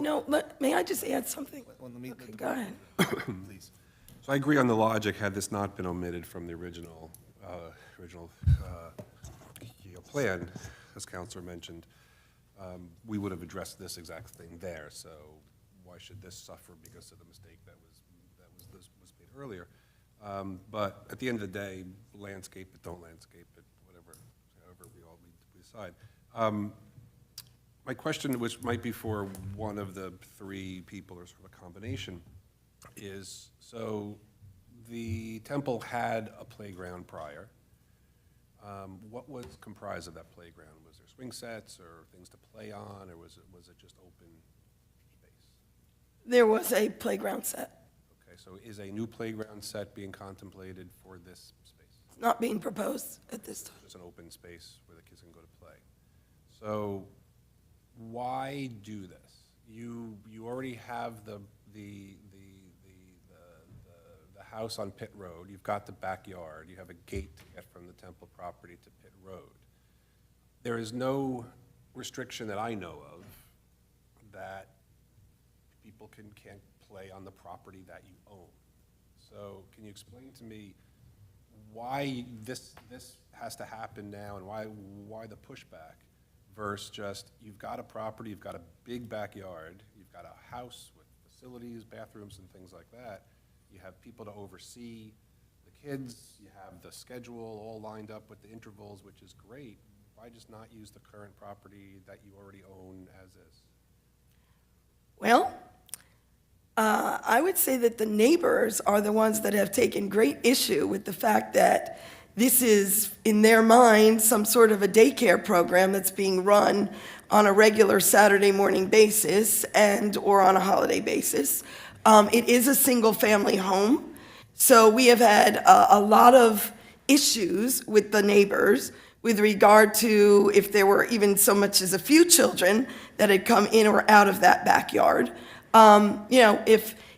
no, may I just add something? Well, let me- Okay, go ahead. Please. So I agree on the logic, had this not been omitted from the original original plan, as Counselor mentioned, we would have addressed this exact thing there, so why should this suffer because of the mistake that was made earlier? But at the end of the day, landscape it, don't landscape it, however we decide. My question, which might be for one of the three people or sort of a combination, is, so the temple had a playground prior. What was comprised of that playground? Was there swing sets or things to play on, or was it just open space? There was a playground set, Okay, so is a new playground set being contemplated for this space? not being proposed at this time. Just an open space where the kids can go to play. So why do this? You already have the house on Pitt Road, you've got the backyard, you have a gate to get from the temple property to Pitt Road. There is no restriction that I know of that people can't play on the property that you own. So can you explain to me why this has to happen now, and why the pushback versus just, you've got a property, you've got a big backyard, you've got a house with facilities, bathrooms and things like that, you have people to oversee the kids, you have the schedule all lined up with the intervals, which is great. Why just not use the current property that you already own as is? Well, I would say that the neighbors are the ones that have taken great issue with the fact that this is, in their mind, some sort of a daycare program that's being run on a regular Saturday morning basis or on a holiday basis. It is a single-family home, so we have had a lot of issues with the neighbors with regard to if there were even so much as a few children that had come in or out of that backyard.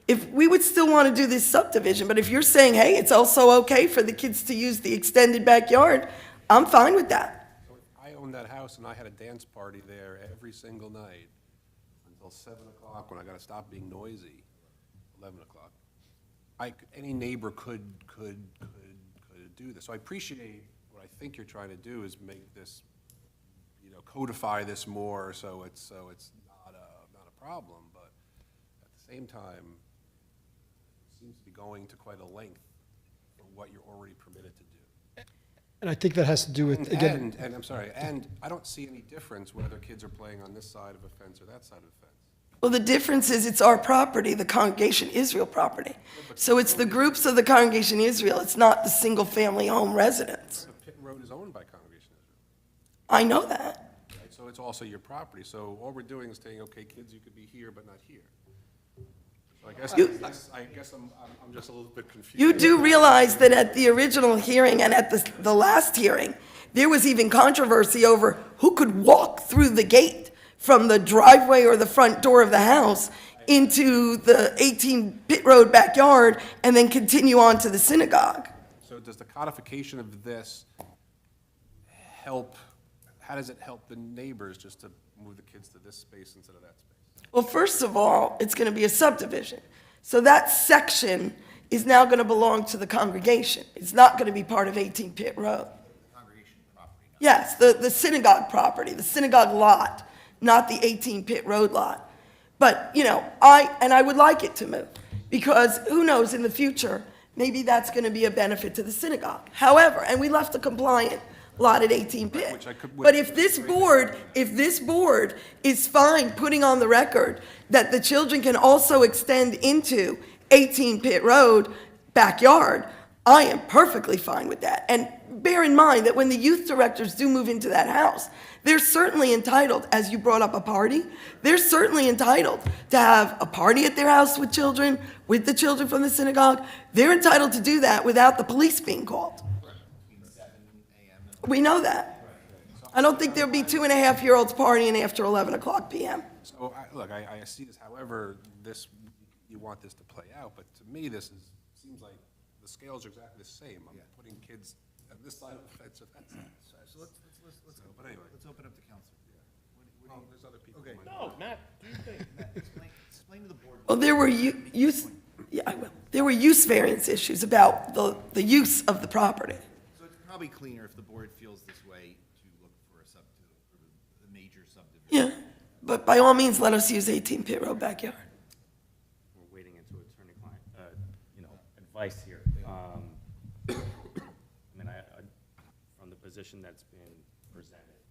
If we would still want to do this subdivision, but if you're saying, hey, it's also okay for the kids to use the extended backyard, I'm fine with that. So I owned that house and I had a dance party there every single night until 7 o'clock when I got to stop being noisy, 11 o'clock. Any neighbor could do this. So I appreciate what I think you're trying to do is make this, codify this more so it's not a problem, but at the same time, it seems to be going to quite a length for what you're already permitted to do. And I think that has to do with, again, And I'm sorry, and I don't see any difference whether kids are playing on this side of a fence or that side of a fence. Well, the difference is it's our property, the Congregation Israel property. So it's the groups of the Congregation Israel, it's not the single-family home residents. Pitt Road is owned by Congregation Israel. I know that. Right, so it's also your property, so all we're doing is saying, okay, kids, you could be here, but not here. So I guess I'm just a little bit confused. You do realize that at the original hearing and at the last hearing, there was even controversy over who could walk through the gate from the driveway or the front door of the house into the 18 Pitt Road backyard and then continue on to the synagogue. So does the codification of this help, how does it help the neighbors just to move the kids to this space instead of that space? Well, first of all, it's going to be a subdivision. So that section is now going to belong to the congregation. It's not going to be part of 18 Pitt Road. Congregation property. Yes, the synagogue property, the synagogue lot, not the 18 Pitt Road lot. But, I would like it to move, because who knows, in the future, maybe that's going to be a benefit to the synagogue. However, and we left a compliant lot at 18 Pitt. Which I could- But if this board is fine putting on the record that the children can also extend into 18 Pitt Road backyard, I am perfectly fine with that. And bear in mind that when the youth directors do move into that house, they're certainly entitled, as you brought up a party, they're certainly entitled to have a party at their house with children, with the children from the synagogue. They're entitled to do that without the police being called. We know that. I don't think there'll be 2.5-year-olds partying after 11 o'clock p.m. So, I see this, however, you want this to play out, but to me, seems like the scales are exactly the same. I'm putting kids on this side of the fence or that side. So let's But anyway. let's open up to council. Well, there's other people. Okay. who might know. No, Matt, do you think? Matt, explain to the board. Well, there were use variance issues about the use of the property. So it's probably probably cleaner if the board feels this way to look for a major subdivision. Yeah, but by all means, let us use 18 Pitt Road backyard. We're wading into attorney-client, advice here. From the position that's been presented,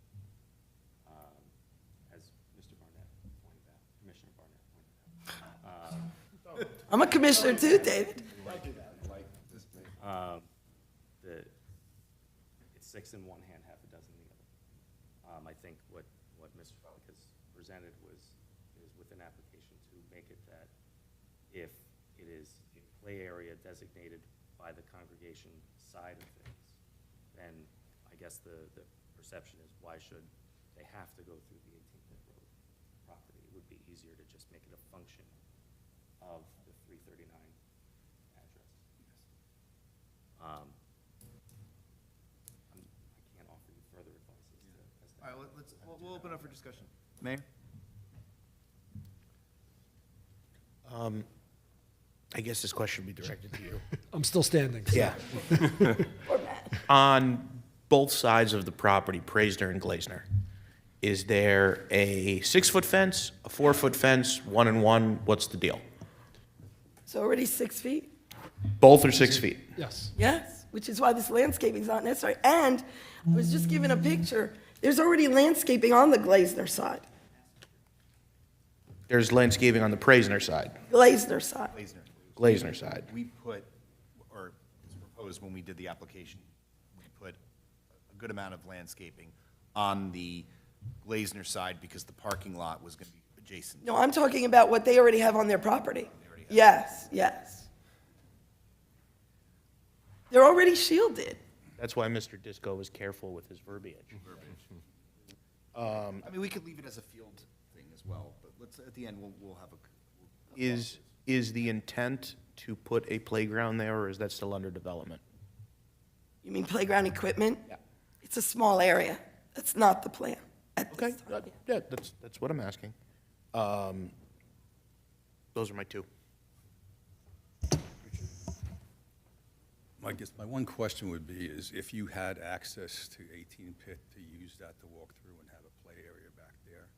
as Mr. Barnett pointed out, Commissioner Barnett pointed out, I'm a commissioner too, David. it's six in one hand, half a dozen in the other. I think what Mr. Frolick has presented is with an application to make it that if it is a play area designated by the congregation side of things, then I guess the perception is why should they have to go through the 18th Pit Road property? It would be easier to just make it a function of the 339 address. I can't offer you further advice as to. All right, we'll open up for discussion. Mayor? I guess this question would be directed to you. I'm still standing. so- Yeah. On both sides of the property, Praisner and Glazner, is there a 6-foot fence, a 4-foot fence, 1 and 1? What's the deal? It's already 6 feet. Both are 6 feet. Yes. Yes, which is why this landscaping is not necessary. And I was just given a picture. There's already landscaping on the Glazner side. There's landscaping on the Praisner side, Glazner side. Glazner side. We put, or as proposed when we did the application, we put a good amount of landscaping on the Glazner side because the parking lot was going to be adjacent. No, I'm talking about what they already have on their property. Yes, yes. They're already shielded. That's why Mr. Disco was careful with his verbiage. I mean, we could leave it as a field thing as well, but let's, at the end, we'll have a. Is the intent to put a playground there, or is that still under development? You mean playground equipment? Yeah. It's a small area. That's not the plan at Okay, this time. yeah, that's what I'm asking. Those are my two. I guess my one question would be is if you had access to 18 Pit to use that to walk through and have a play area back there,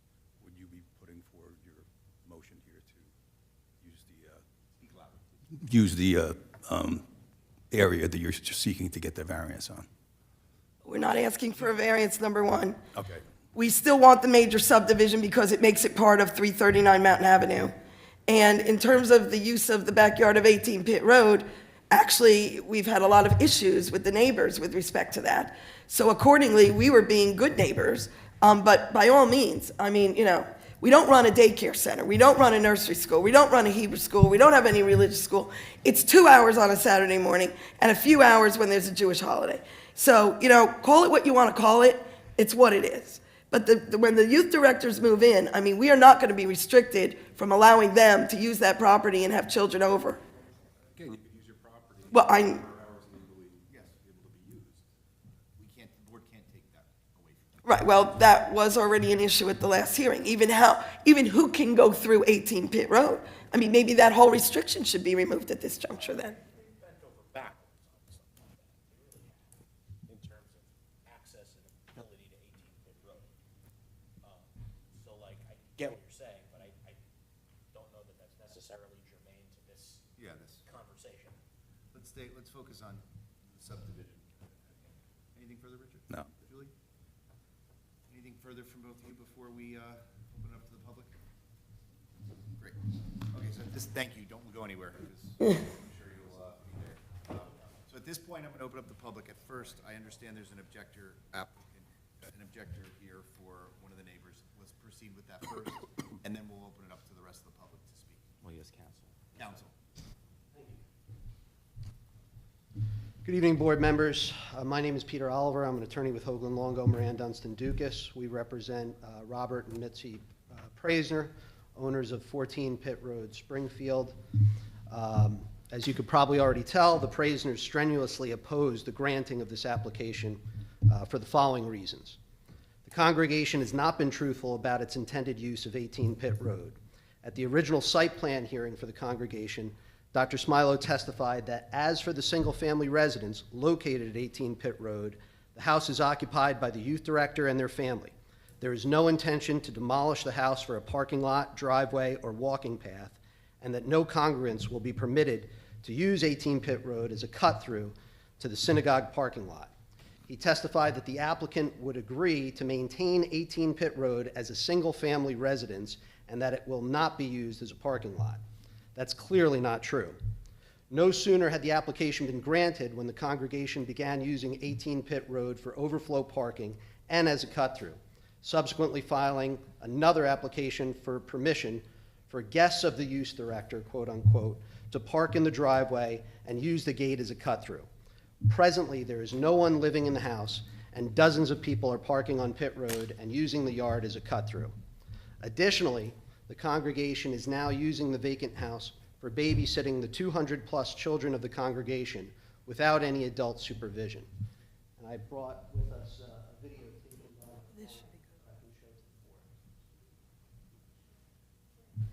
would you be putting forward your motion here to use the area that you're seeking to get the variance on? We're not asking for a variance, number one. Okay. We still want the major subdivision because it makes it part of 339 Mountain Avenue. And in terms of the use of the backyard of 18 Pitt Road, actually, we've had a lot of issues with the neighbors with respect to that. So accordingly, we were being good neighbors. But by all means, I mean, you know, we don't run a daycare center. We don't run a nursery school. We don't run a Hebrew school. We don't have any religious school. It's 2 hours on a Saturday morning and a few hours when there's a Jewish holiday. So, you know, call it what you want to call it. It's what it is. But when the youth directors move in, I mean, we are not going to be restricted from allowing them to use that property and have children over. Okay, you could use your property. Well, hours legally, yes, able to be used. The board can't take that away from you. Right, well, that was already an issue at the last hearing, even who can go through 18 Pitt Road. I mean, maybe that whole restriction should be removed at this juncture then. In terms of access and ability to 18 Pit Road. So like, I get what you're saying, but I don't know that that's necessarily germane to this Yeah, conversation. let's focus on the subdivision. Anything further, Richard? No. Julie? Anything further from both of you before we open it up to the public? Great. Okay, so thank you, don't go anywhere, because I'm sure you'll be there. So at this point, I'm going to open up the public. At first, I understand there's an objector here for one of the neighbors. Let's proceed with that first, and then we'll open it up to the rest of the public to speak. Well, yes, counsel. Counsel. Good evening, board members. My name is Peter Oliver. I'm an attorney with Hoagland Longo, Moran, Dunstan, Dukas. We represent Robert and Mitzi Praisner, owners of 14 Pitt Road, Springfield. As you could probably already tell, the Praisners strenuously opposed the granting of this application for the following reasons. The congregation has not been truthful about its intended use of 18 Pitt Road. At the original site plan hearing for the congregation, Dr. Smilo testified that as for the single-family residence located at 18 Pitt Road, the house is occupied by the youth director and their family. There is no intention to demolish the house for a parking lot, driveway, or walking path, and that no congregants will be permitted to use 18 Pitt Road as a cut-through to the synagogue parking lot. He testified that the applicant would agree to maintain 18 Pitt Road as a single-family residence and that it will not be used as a parking lot. That's clearly not true. No sooner had the application been granted when the congregation began using 18 Pitt Road for overflow parking and as a cut-through, subsequently filing another application for permission for guests of the youth director, quote unquote, to park in the driveway and use the gate as a cut-through. Presently, there is no one living in the house, and dozens of people are parking on Pitt Road and using the yard as a cut-through. Additionally, the congregation is now using the vacant house for babysitting the 200-plus children of the congregation without any adult supervision. And I brought with us a video taken by...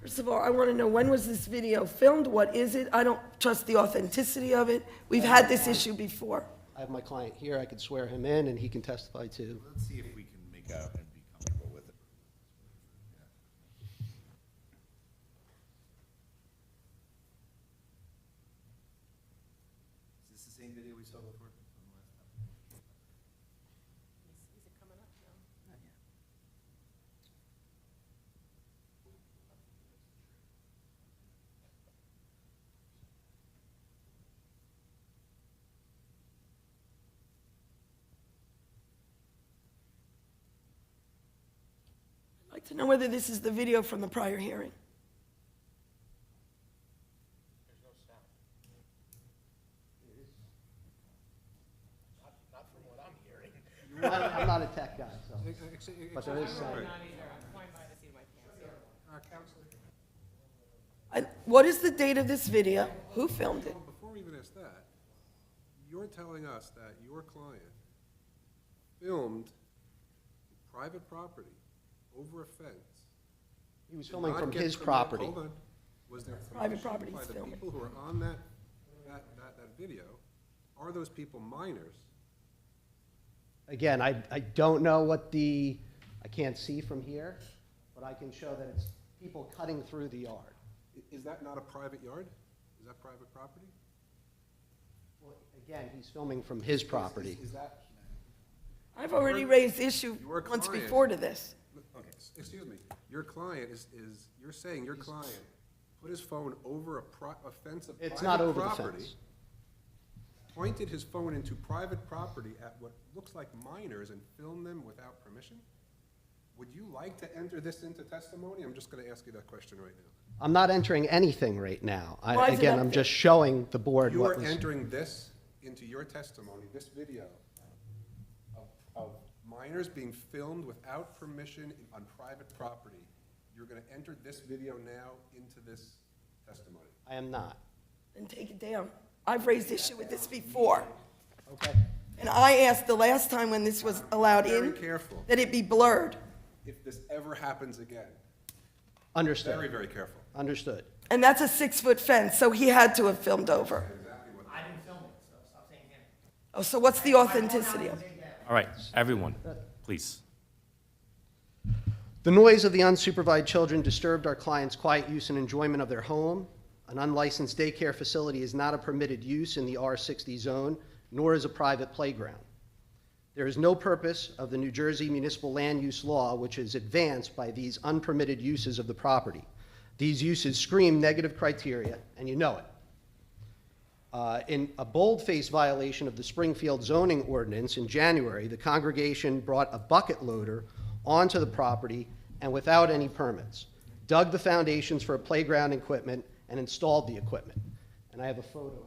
First of all, I want to know, when was this video filmed? What is it? I don't trust the authenticity of it. We've had this issue before. I have my client here. I could swear him in, and he can testify too. Let's see if we can make out and be comfortable with it. Is this the same video we saw before? From the last time? Is it coming up? No, not yet. I'd like to know whether this is the video from the prior hearing. I'm not a tech guy, so, but there is sound. Not either. I'm flying by the seat of my pants. What is the date of this video? Who filmed it? Before we even ask that, you're telling us that your client filmed private property over a fence. He was did filming not from get his permit- property. Hold on. Was there Private permission property by he's the filming. people who are on that video? Are those people minors? Again, I don't know what I can't see from here, but I can show that it's people cutting through the yard. Is that not a private yard? Is that private property? Well, again, he's filming from his property. Is that, I've already raised issue Your once client- before to this. okay, excuse me, your client you're saying your client put his phone over a fence of It's not private over the property, fence. pointed his phone into private property at what looks like minors and filmed them without permission? Would you like to enter this into testimony? I'm just going to ask you that question right now. I'm not entering anything right now. Why is it Again, up I'm there? just showing the board You what are was. entering this into your testimony, this video of minors being filmed without permission on private property. You're going to enter this video now into this testimony. I am not. Then take it down. I've raised issue with this before. Okay. And I asked the last time when this was allowed Very in, careful. that it be blurred. If this ever happens again, Understood. very, very careful. Understood. And that's a 6-foot fence, so he had to have filmed over. I didn't film it, so stop saying him. Oh, so what's the authenticity of it? All right, everyone, please. The noise of the unsupervised children disturbed our clients' quiet use and enjoyment of their home. An unlicensed daycare facility is not a permitted use in the R60 zone, nor is a private playground. There is no purpose of the New Jersey Municipal Land Use Law which is advanced by these unpermitted uses of the property. These uses scream negative criteria, and you know it. In a bold-faced violation of the Springfield zoning ordinance in January, the congregation brought a bucket loader onto the property and without any permits, dug the foundations for a playground equipment, and installed the equipment. And I have a photo of that.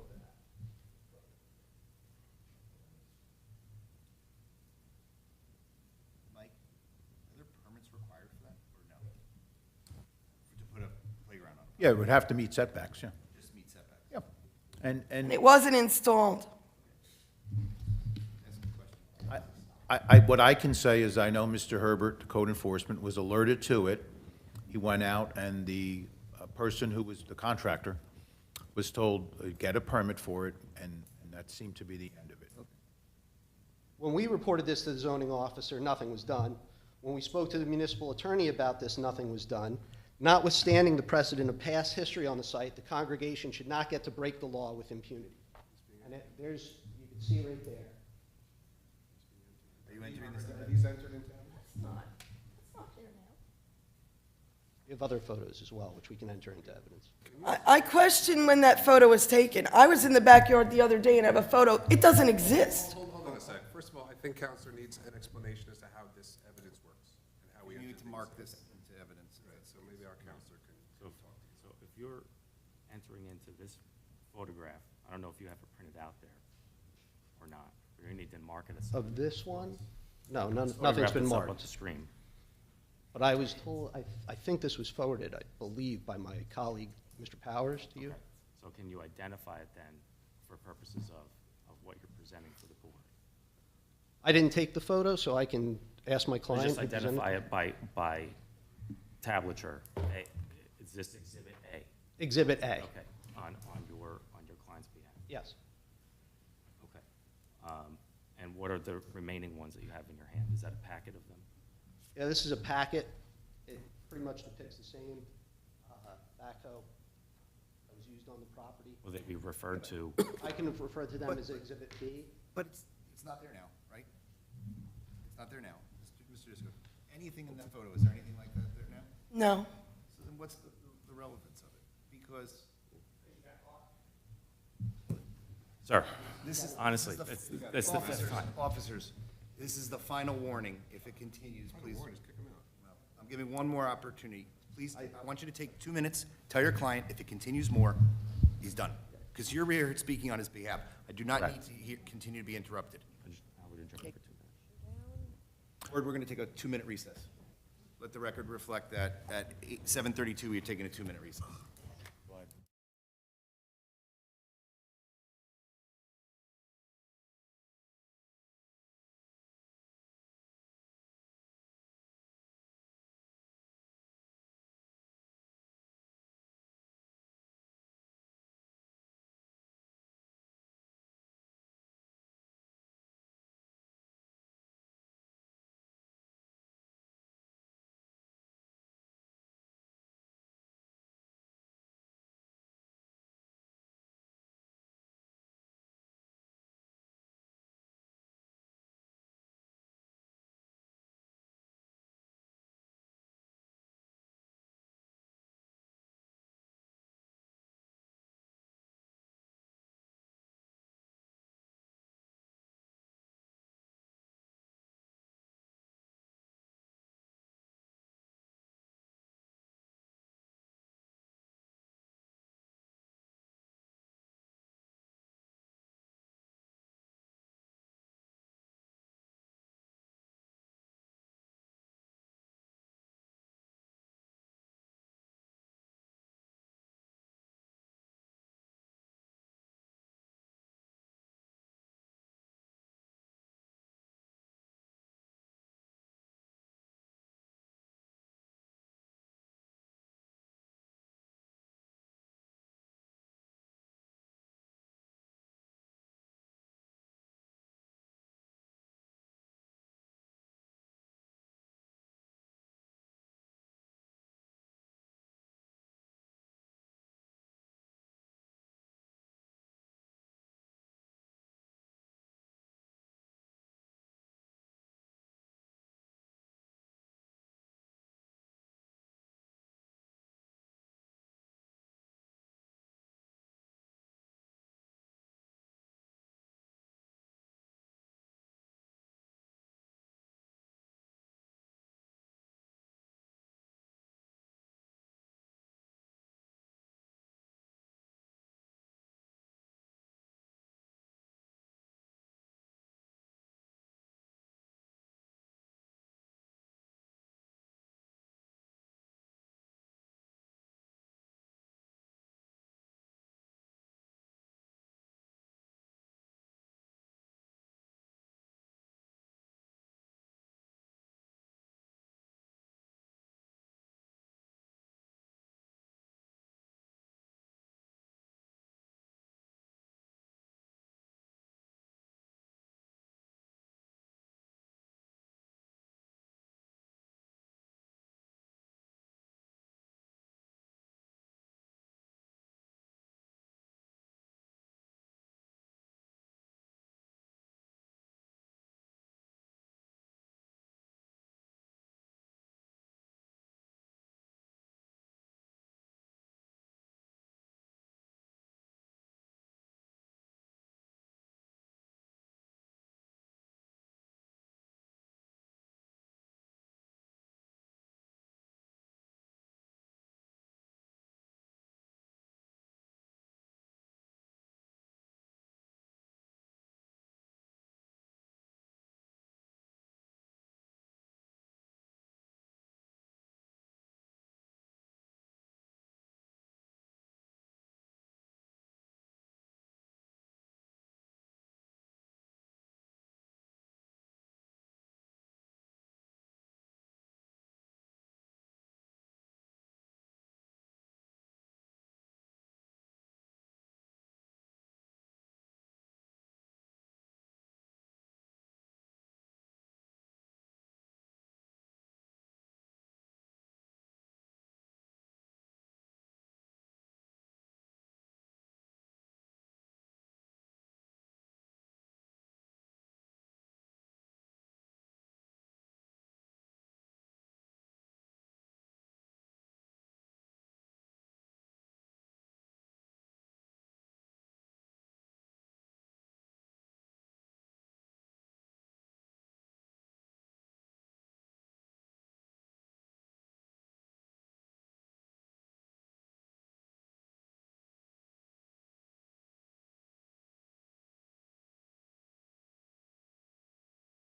Mike, are there permits required for that, or no? To put a playground on, Yeah, it would have to meet setbacks, yeah. just meet setbacks? Yep. And And it wasn't installed. That's a good question. what I can say is I know Mr. Herbert, the code enforcement, was alerted to it. He went out and the person who was the contractor was told, get a permit for it, and that seemed to be the end of it. When we reported this to the zoning officer, nothing was done. When we spoke to the municipal attorney about this, nothing was done. Notwithstanding the precedent of past history on the site, the congregation should not get to break the law with impunity. And there's, you can see right there. Are you entering this? He's entered into evidence? We have other photos as well, which we can enter into evidence. I question when that photo was taken. I was in the backyard the other day and I have a photo. It doesn't exist. Hold on a sec. First of all, I think Counselor needs an explanation as to how this evidence works and how we We need enter to these. mark this into evidence. Right, so maybe our counselor can talk to you. So if you're entering into this photograph, I don't know if you have it printed out there or not. You're gonna need to mark it as. Of this one? No, This nothing's photograph been that's up on marked. the screen. But I was told, I think this was forwarded, I believe, by my colleague, Mr. Powers, to you. Okay. So can you identify it then for purposes of what you're presenting to the board? I didn't take the photo, so I can ask my Or client. just to present it. identify it by tablature. Is this Exhibit A? Exhibit A, Okay, on your client's behalf. yes. Okay. And what are the remaining ones that you have in your hand? Is that a packet of them? Yeah, this is a packet. It pretty much depicts the same backhoe that was used on the property. Will they be referred to? I can refer to them as Exhibit B. But it's not there now, right? It's not there now. Mr. Disco, anything in that photo, is there anything like that there now? No. So then what's the relevance of it? Because Sir, this is. honestly, this is it's the fifth officers, time. Officers, this is the final warning. If it continues, please. Well, I'm giving one more opportunity. Please, I want you to take 2 minutes, tell your client, if it continues more, he's done. Because you're here speaking on his behalf. I do not need Correct. to continue to be interrupted. I would adjourn for 2 minutes. Board, we're going to take a 2-minute recess. Let the record reflect that at 7:32, we're taking a 2-minute recess.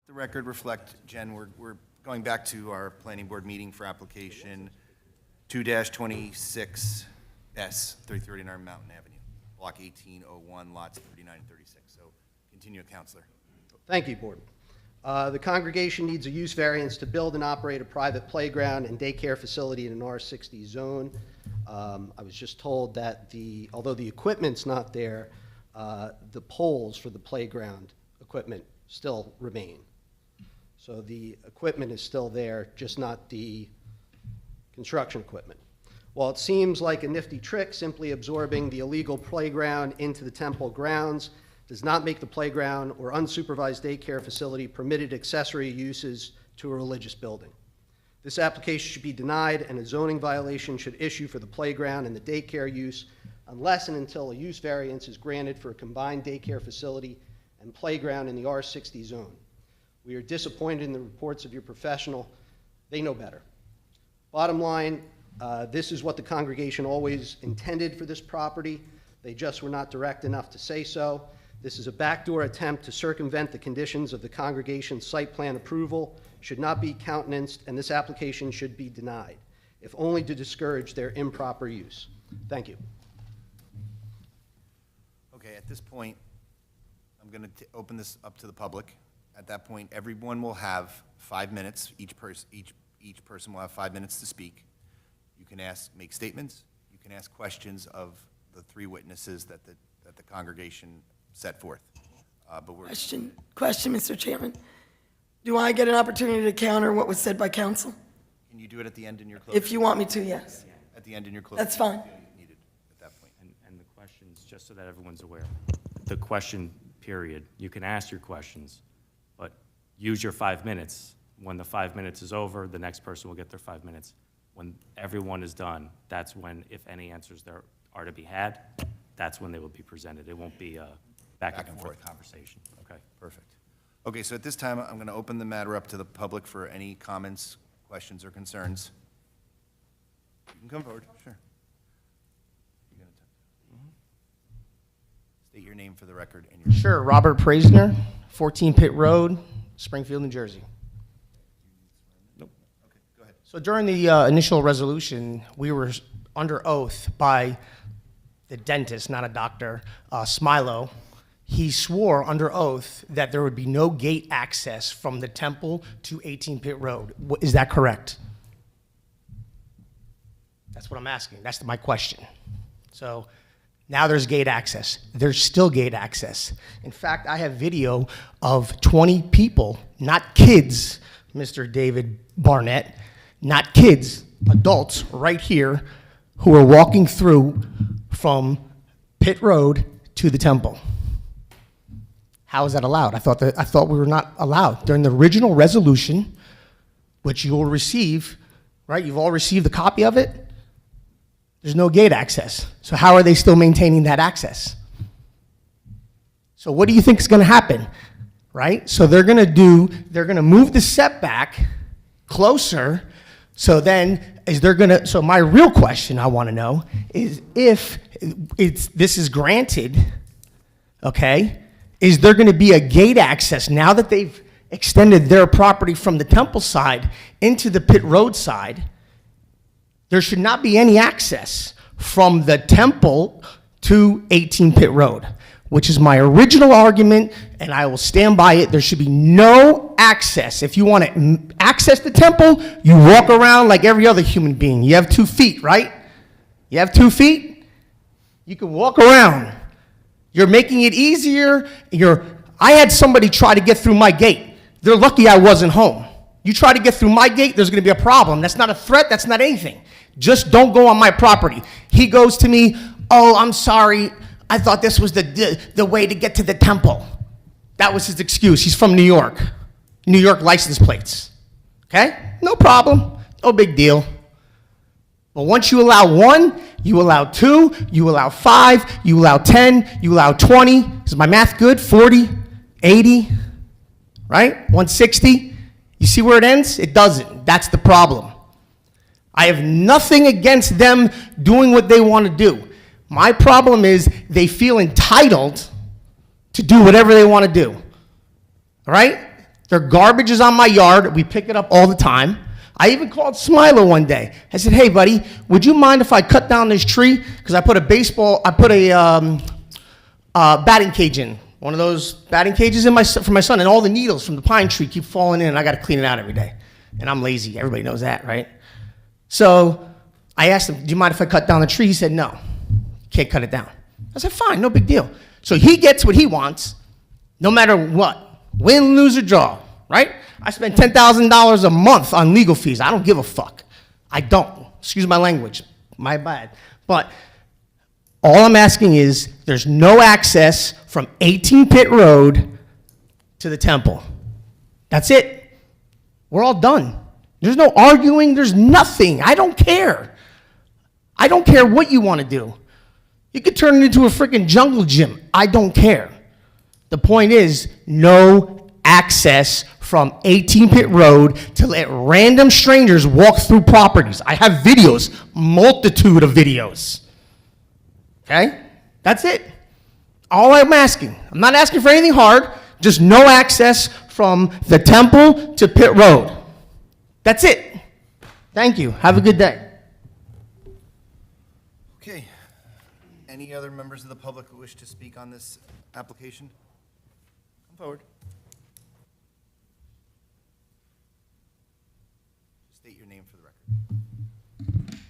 The record reflect, Jen, we're going back to our planning board meeting for application 2-26S, 339 Mountain Avenue, block 1801, lots 39 and 36. So continue, Counselor. Thank you, Board. The congregation needs a use variance to build and operate a private playground and daycare facility in an R60 zone. I was just told that although the equipment's not there, the poles for the playground equipment still remain. So the equipment is still there, just not the construction equipment. While it seems like a nifty trick, simply absorbing the illegal playground into the temple grounds does not make the playground or unsupervised daycare facility permitted accessory uses to a religious building. This application should be denied, and a zoning violation should issue for the playground and the daycare use unless and until a use variance is granted for a combined daycare facility and playground in the R60 zone. We are disappointed in the reports of your professional. They know better. Bottom line, this is what the congregation always intended for this property. They just were not direct enough to say so. This is a backdoor attempt to circumvent the conditions of the congregation's site plan approval, should not be countenanced, and this application should be denied, if only to discourage their improper use. Thank you. Okay, at this point, I'm going to open this up to the public. At that point, everyone will have 5 minutes. Each person will have 5 minutes to speak. You can make statements. You can ask questions of the 3 witnesses that the congregation set forth. Question, Mr. Chairman. Do I get an opportunity to counter what was said by counsel? Can you do it at the end in your closing? If you want me to, yes. At the end in your closing? That's fine. Needed at that point. And the questions, just so that everyone's aware, the question period, you can ask your questions, but use your 5 minutes. When the 5 minutes is over, the next person will get their 5 minutes. When everyone is done, that's when, if any answers there are to be had, that's when they will be presented. It won't be a back and forth conversation. Okay. Perfect. Okay, so at this time, I'm going to open the matter up to the public for any comments, questions, or concerns. You can come forward, sure. You're gonna state your name for the record and your... Sure, Robert Praisner, 14 Pitt Road, Springfield, New Jersey. Okay, go ahead. So during the initial resolution, we were under oath by the dentist, not a doctor, Smilo. He swore under oath that there would be no gate access from the temple to 18 Pitt Road. Is that correct? That's what I'm asking. That's my question. So now there's gate access. There's still gate access. In fact, I have video of 20 people, not kids, Mr. David Barnett, not kids, adults right here who are walking through from Pitt Road to the temple. How is that allowed? I thought we were not allowed. During the original resolution, which you will receive, right? You've all received a copy of it. There's no gate access. So how are they still maintaining that access? So what do you think is going to happen, right? So they're going to move the setback closer. So then, so my real question I want to know is if this is granted, okay, is there going to be a gate access now that they've extended their property from the temple side into the Pitt Road side? There should not be any access from the temple to 18 Pitt Road, which is my original argument, and I will stand by it. There should be no access. If you want to access the temple, you walk around like every other human being. You have 2 feet, right? You have 2 feet? You can walk around. You're making it easier. I had somebody try to get through my gate. They're lucky I wasn't home. You try to get through my gate, there's going to be a problem. That's not a threat. That's not anything. Just don't go on my property. He goes to me, oh, I'm sorry. I thought this was the way to get to the temple. That was his excuse. He's from New York. New York license plates. Okay? No problem. No big deal. But once you allow 1, you allow 2, you allow 5, you allow 10, you allow 20. Is my math good? 40, 80, right? 160. You see where it ends? It doesn't. That's the problem. I have nothing against them doing what they want to do. My problem is they feel entitled to do whatever they want to do. All right? Their garbage is on my yard. We pick it up all the time. I even called Smiler one day. I said, hey, buddy, would you mind if I cut down this tree? Because I put a batting cage in. One of those batting cages for my son, and all the needles from the pine tree keep falling in, and I got to clean it out every day. And I'm lazy. Everybody knows that, right? So I asked him, do you mind if I cut down the tree? He said, no, you can't cut it down. I said, fine, no big deal. So he gets what he wants, no matter what. Win, lose, or draw, right? I spend $10,000 a month on legal fees. I don't give a fuck. I don't. Excuse my language. My bad. But all I'm asking is there's no access from 18 Pitt Road to the temple. That's it. We're all done. There's no arguing. There's nothing. I don't care. I don't care what you want to do. You could turn it into a freaking jungle gym. I don't care. The point is no access from 18 Pitt Road to let random strangers walk through properties. I have videos, multitude of videos. Okay? That's it. All I'm asking. I'm not asking for anything hard, just no access from the temple to Pitt Road. That's it. Thank you. Have a good day. Okay. Any other members of the public who wish to speak on this application? Come forward. State your name for the record.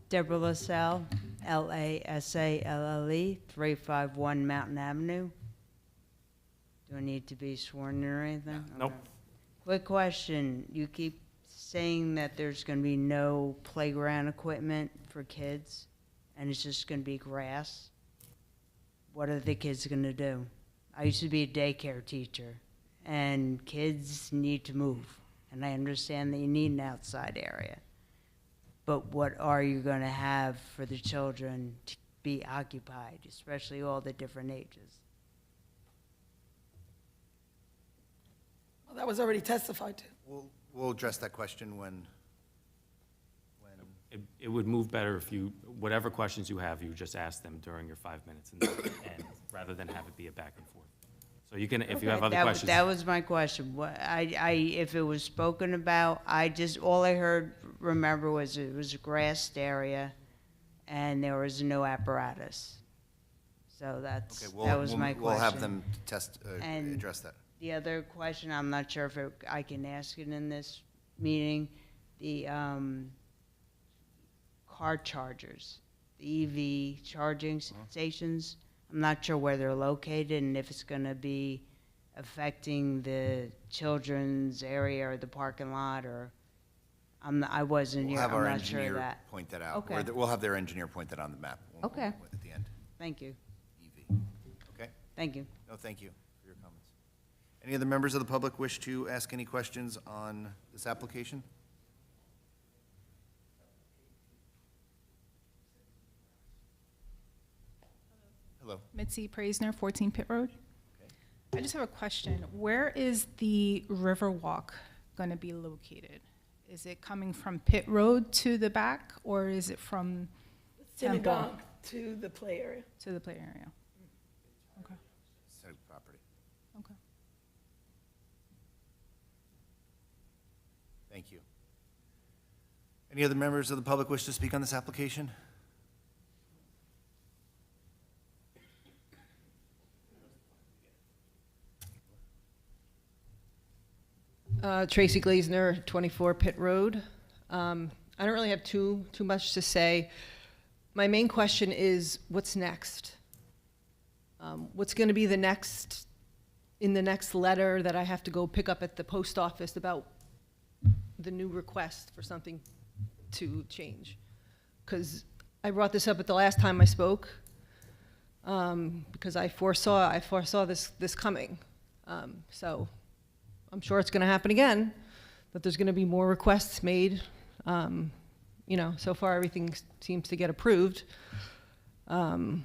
Deborah LaSalle, LaSalle, 351 Mountain Avenue. Do I need to be sworn in or anything? Nope. Okay. Quick question. You keep saying that there's going to be no playground equipment for kids, and it's just going to be grass. What are the kids going to do? I used to be a daycare teacher, and kids need to move, and I understand that you need an outside area. But what are you going to have for the children to be occupied, especially all the different ages? Well, that was already testified to. We'll address that question when, It would move better if you, whatever questions you have, you just ask them during your 5 minutes and rather than have it be a back and forth. So you can, if you have other questions. That was my question. If it was spoken about, all I heard, remember, was it was a grassed area and there was no apparatus. So that was my question. We'll have them And address that. the other question, I'm not sure if I can ask it in this meeting, the car chargers, the EV charging stations. I'm not sure where they're located and if it's going to be affecting the children's area or the parking lot, or I wasn't here. We'll have our I'm not sure of engineer that. point that out. Okay. We'll have their engineer point that on the map. Okay. At the end. Thank you. EV. Okay? Thank you. No, thank you for your comments. Any other members of the public wish to ask any questions on this application? Hello. Mitzi Praisner, 14 Pitt Road. I just have a question. Where is the Riverwalk going to be located? Is it coming from Pitt Road to the back, or is it from Temple Synagogue to the play area. to the play area? Okay. City property. Okay. Thank you. Any other members of the public wish to speak on this application? Tracy Glazner, 24 Pitt Road. I don't really have too much to say. My main question is, what's next? What's going to be the next, in the next letter that I have to go pick up at the post office about the new request for something to change? Because I brought this up at the last time I spoke, because I foresaw this coming. So I'm sure it's going to happen again, that there's going to be more requests made. You know, so far everything seems to get approved. And,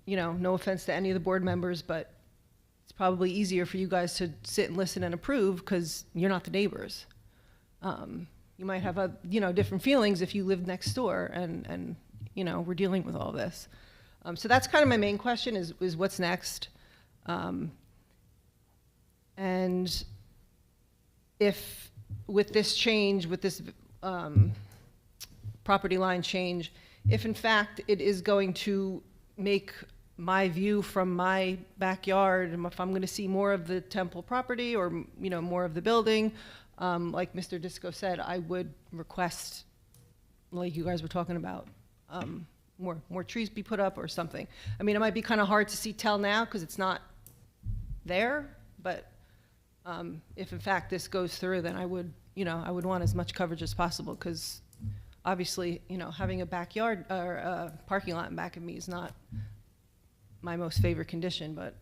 you know, no offense to any of the board members, but it's probably easier for you guys to sit and listen and approve because you're not the neighbors. You might have, you know, different feelings if you live next door and, you know, we're dealing with all this. So that's kind of my main question is what's next? And if, with this change, with this property line change, if in fact it is going to make my view from my backyard, and if I'm going to see more of the temple property or, more of the building, like Mr. Disco said, I would request, like you guys were talking about, more trees be put up or something. I mean, it might be kind of hard to tell now because it's not there, but if in fact this goes through, then I would want as much coverage as possible, because obviously, having a backyard or a parking lot in back of me is not my most favorite condition, but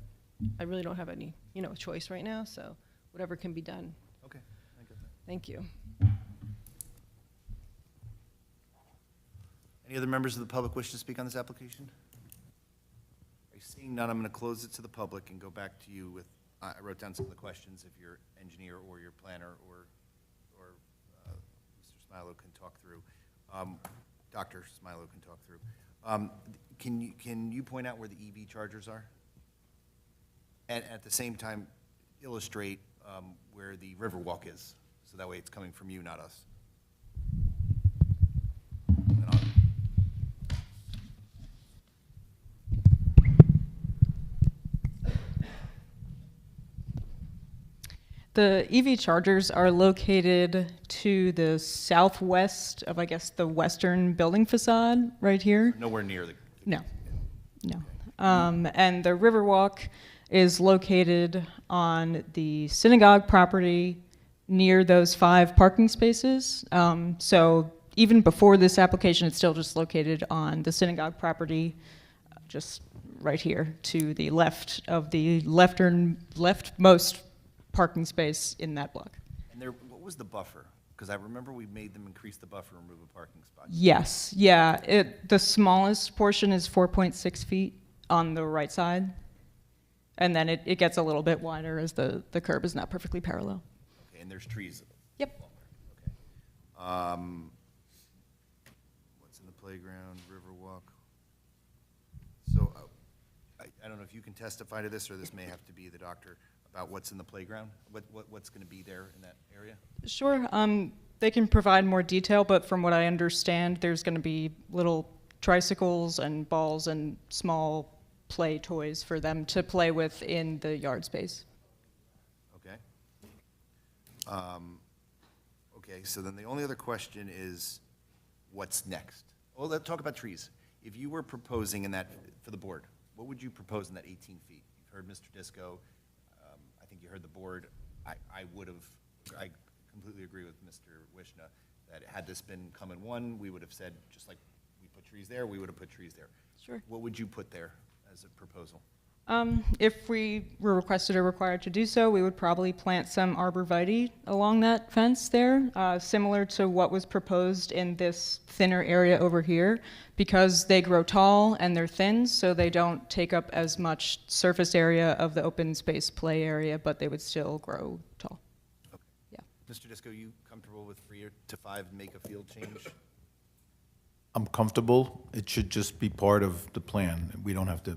I really don't have any, choice right now, so whatever can be done. Okay, I get that. Thank you. Any other members of the public wish to speak on this application? Seeing none, I'm going to close it to the public and go back to you with, I wrote down some of the questions if your engineer or your planner or Mr. Smilo can talk through. Dr. Smilo can talk through. Can you point out where the EV chargers are? And at the same time, illustrate where the Riverwalk is, so that way it's coming from you, not us. And I'll- The EV chargers are located to the southwest of, I guess, the western building facade, right here. Nowhere near the. No, no. And the Riverwalk is located on the synagogue property near those 5 parking spaces. So even before this application, it's still just located on the synagogue property, just right here to the left of the leftmost parking space in that block. And there, what was the buffer? Because I remember we made them increase the buffer and remove a parking spot. Yes, yeah. The smallest portion is 4.6 feet on the right side. And then it gets a little bit wider as the curb is not perfectly parallel. Okay, and there's trees. Yep. Okay. What's in the playground, Riverwalk? So I don't know if you can testify to this, or this may have to be the doctor, about what's in the playground? What's going to be there in that area? Sure. They can provide more detail, but from what I understand, there's going to be little tricycles and balls and small play toys for them to play with in the yard space. Okay. Okay, so then the only other question is, what's next? Well, let's talk about trees. If you were proposing in that, for the board, what would you propose in that 18 feet? You've heard Mr. Disco. I think you heard the board. I completely agree with Mr. Wishna that had this been come in one, we would have said, just like we put trees there, we would have put trees there. Sure. What would you put there as a proposal? If we were requested or required to do so, we would probably plant some arborvitae along that fence there, similar to what was proposed in this thinner area over here, because they grow tall and they're thin, so they don't take up as much surface area of the open space play area, but they would still grow tall. Okay. Yeah. Mr. Disco, you comfortable with 3 to 5 make a field change? I'm comfortable. It should just be part of the plan. We don't have to,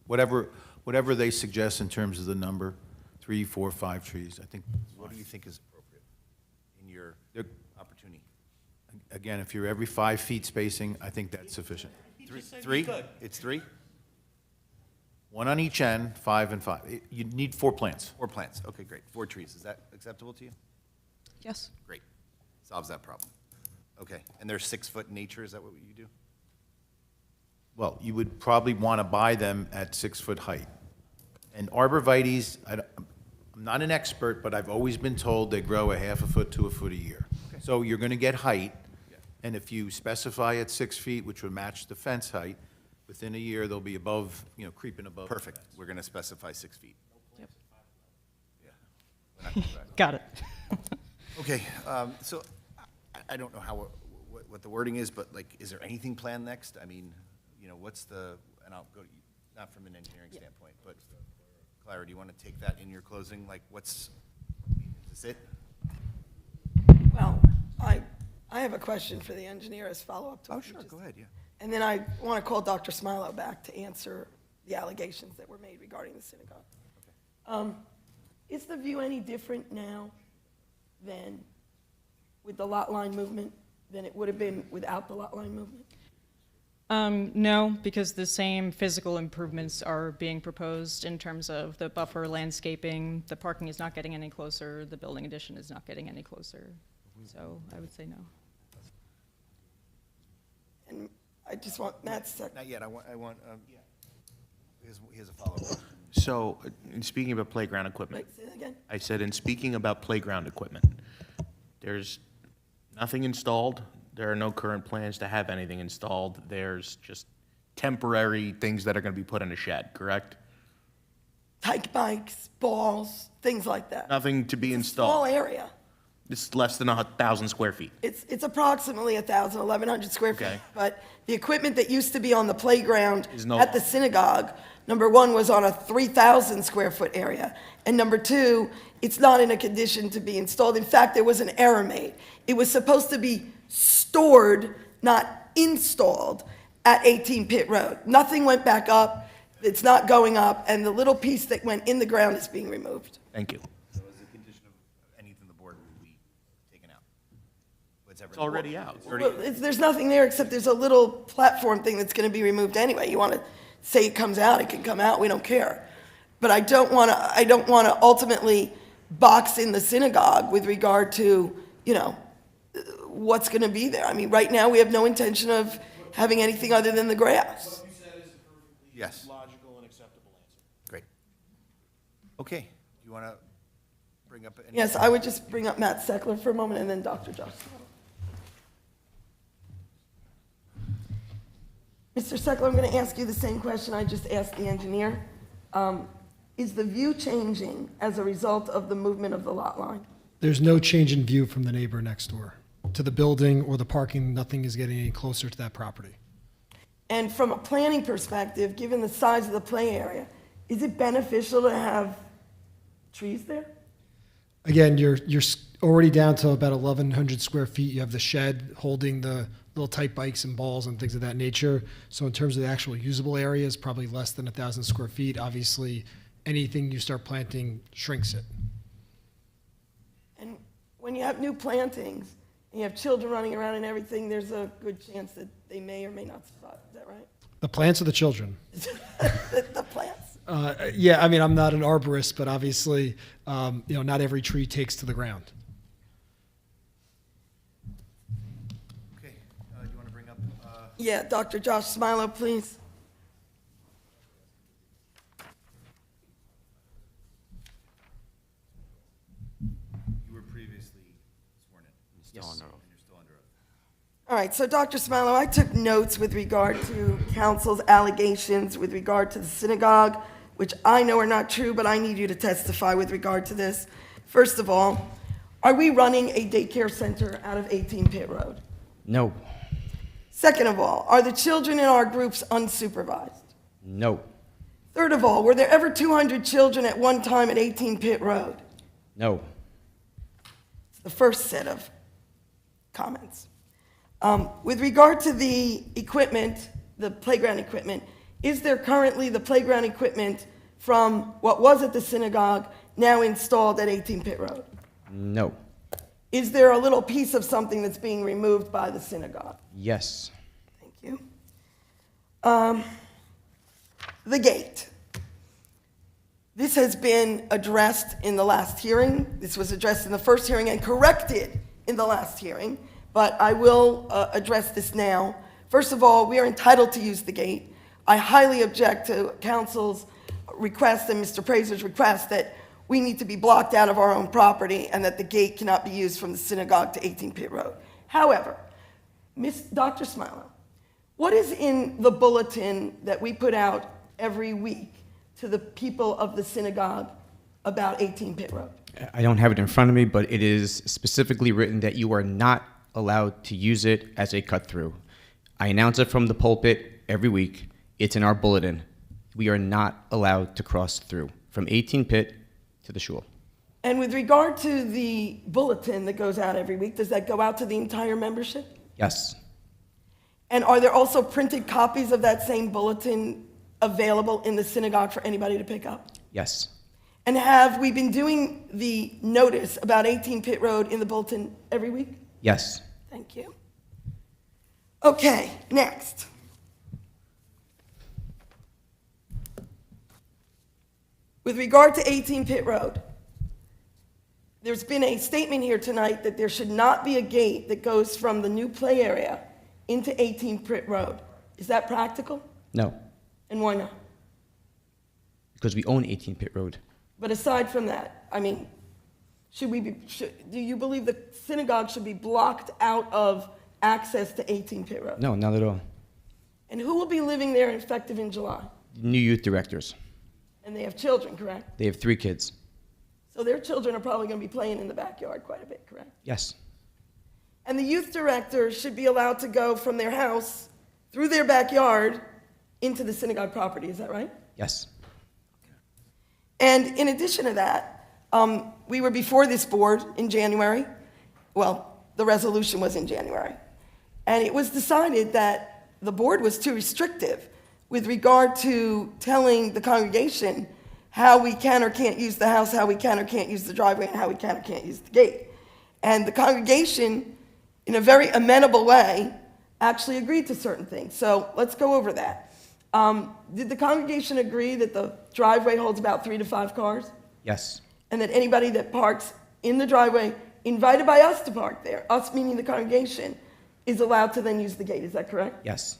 whatever they suggest in terms of the number, 3, 4, 5 trees, I think. What do you think is appropriate in your opportunity? Again, if you're every 5 feet spacing, I think that's sufficient. 3? It's 3? 1 on each end, 5 and 5. You need 4 plants. 4 plants. Okay, great. 4 trees. Is that acceptable to you? Yes. Great. Solves that problem. Okay, and they're 6-foot in nature, is that what you do? Well, you would probably want to buy them at 6-foot height. And arborvitaes, I'm not an expert, but I've always been told they grow a half a foot to a foot a year. So you're going to get height, and if you specify at 6 feet, which would match the fence height, within a year, they'll be above, creeping above. the Perfect. fence. We're going to specify 6 feet. Yep. Yeah. We're not gonna do that. Got it. Okay, so I don't know what the wording is, but like, is there anything planned next? I mean, what's the, and I'll go to you, not from an engineering standpoint, but Clara, do you want to take that in your closing? Like, is this it? Well, I have a question for the engineer as follow-up to Oh, what you sure, just- go ahead, yeah. And then I want to call Dr. Smilo back to answer the allegations that were made regarding the synagogue. Is the view any different now than with the lot line movement than it would have been without the lot line movement? No, because the same physical improvements are being proposed in terms of the buffer landscaping. The parking is not getting any closer. The building addition is not getting any closer. So I would say no. And I just want Matt's second. Not yet, here's a follow-up. So, in speaking about playground equipment, Wait, say that again? I said in speaking about playground equipment, there's nothing installed. There are no current plans to have anything installed. There's just temporary things that are going to be put in a shed, correct? Hike bikes, balls, things like that. Nothing to be Small installed. area. It's less than 1,000 square feet. It's approximately 1,100 square feet. Okay. But the equipment that used to be on the playground Is no at the longer. synagogue, number one, was on a 3,000 square foot area. And number two, it's not in a condition to be installed. In fact, there was an error made. It was supposed to be stored, not installed, at 18 Pitt Road. Nothing went back up. It's not going up, and the little piece that went in the ground is being removed. Thank you. So as a condition of anything the board will be taken out? It's already out. Well, there's nothing there except there's a little platform thing that's going to be removed anyway. You want to say it comes out, it can come out, we don't care. But I don't want to ultimately box in the synagogue with regard to, what's going to be there. I mean, right now, we have no intention of having anything other than the grass. Yes. Logical and acceptable answer. Great. Okay, do you want to bring up any? Yes, I would just bring up Matt Seckler for a moment and then Dr. Josh. Mr. Seckler, I'm going to ask you the same question I just asked the engineer. Is the view changing as a result of the movement of the lot line? There's no change in view from the neighbor next door. To the building or the parking, nothing is getting any closer to that property. And from a planning perspective, given the size of the play area, is it beneficial to have trees there? Again, you're already down to about 1,100 square feet. You have the shed holding the little tight bikes and balls and things of that nature. So in terms of the actual usable area, it's probably less than 1,000 square feet. Obviously, anything you start planting shrinks it. And when you have new plantings, and you have children running around and everything, there's a good chance that they may or may not survive. Is that right? The plants or the children? The plants. Yeah, I mean, I'm not an arborist, but obviously, not every tree takes to the ground. Okay, do you want to bring up? Yeah, Dr. Josh Smilo, please. You were previously sworn in. Still under oath. And you're still under oath. All right, so Dr. Smilo, I took notes with regard to counsel's allegations with regard to the synagogue, which I know are not true, but I need you to testify with regard to this. First of all, are we running a daycare center out of 18 Pitt Road? No. Second of all, are the children in our groups unsupervised? No. Third of all, were there ever 200 children at one time at 18 Pitt Road? No. It's the first set of comments. With regard to the equipment, the playground equipment, is there currently the playground equipment from what was at the synagogue now installed at 18 Pitt Road? No. Is there a little piece of something that's being removed by the synagogue? Yes. Thank you. The gate. This has been addressed in the last hearing. This was addressed in the first hearing and corrected in the last hearing, but I will address this now. First of all, we are entitled to use the gate. I highly object to counsel's request and Mr. Prazer's request that we need to be blocked out of our own property and that the gate cannot be used from the synagogue to 18 Pitt Road. However, Dr. Smilo, what is in the bulletin that we put out every week to the people of the synagogue about 18 Pitt Road? I don't have it in front of me, but it is specifically written that you are not allowed to use it as a cut-through. I announce it from the pulpit every week. It's in our bulletin. We are not allowed to cross through from 18 Pitt to the shul. And with regard to the bulletin that goes out every week, does that go out to the entire membership? Yes. And are there also printed copies of that same bulletin available in the synagogue for anybody to pick up? Yes. And have we been doing the notice about 18 Pitt Road in the bulletin every week? Yes. Thank you. Okay, next. With regard to 18 Pitt Road, there's been a statement here tonight that there should not be a gate that goes from the new play area into 18 Pitt Road. Is that practical? No, And why not? because we own 18 Pitt Road. But aside from that, I mean, do you believe the synagogue should be blocked out of access to 18 Pitt Road? No, not at all. And who will be living there effective in July? New youth directors. And they have children, correct? They have 3 kids. So their children are probably going to be playing in the backyard quite a bit, correct? Yes. And the youth director should be allowed to go from their house through their backyard into the synagogue property, is that right? Yes. And in addition to that, we were before this board in January. Well, the resolution was in January. And it was decided that the board was too restrictive with regard to telling the congregation how we can or can't use the house, how we can or can't use the driveway, and how we can or can't use the gate. And the congregation, in a very amenable way, actually agreed to certain things. So let's go over that. Did the congregation agree that the driveway holds about 3 to 5 cars? Yes. And that anybody that parks in the driveway, invited by us to park there, us meaning the congregation, is allowed to then use the gate, is that correct? Yes.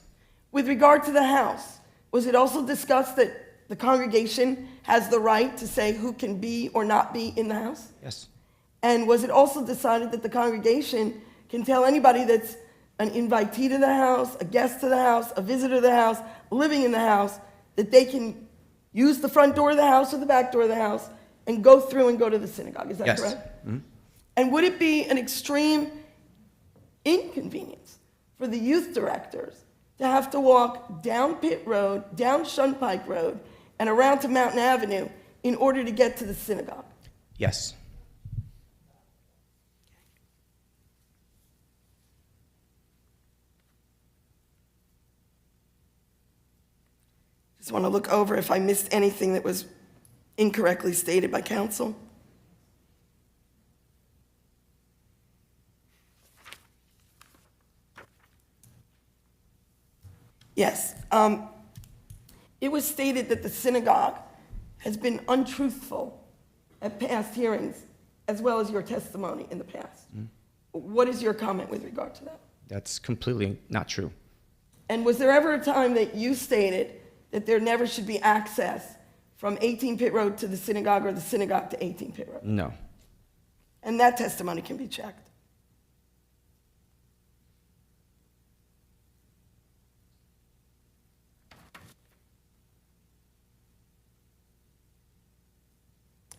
With regard to the house, was it also discussed that the congregation has the right to say who can be or not be in the house? Yes. And was it also decided that the congregation can tell anybody that's an invitee to the house, a guest to the house, a visitor to the house, living in the house, that they can use the front door of the house or the back door of the house and go through and go to the synagogue? Is that Yes. correct? Mhm. And would it be an extreme inconvenience for the youth directors to have to walk down Pitt Road, down Shunpike Road, and around to Mountain Avenue in order to get to the synagogue? Yes. Just want to look over if I missed anything that was incorrectly stated by council. Yes. It was stated that the synagogue has been untruthful at past hearings, as well as your testimony in the past. What is your comment with regard to that? That's completely not true. And was there ever a time that you stated that there never should be access from 18 Pitt Road to the synagogue or the synagogue to 18 Pitt Road? No. And that testimony can be checked.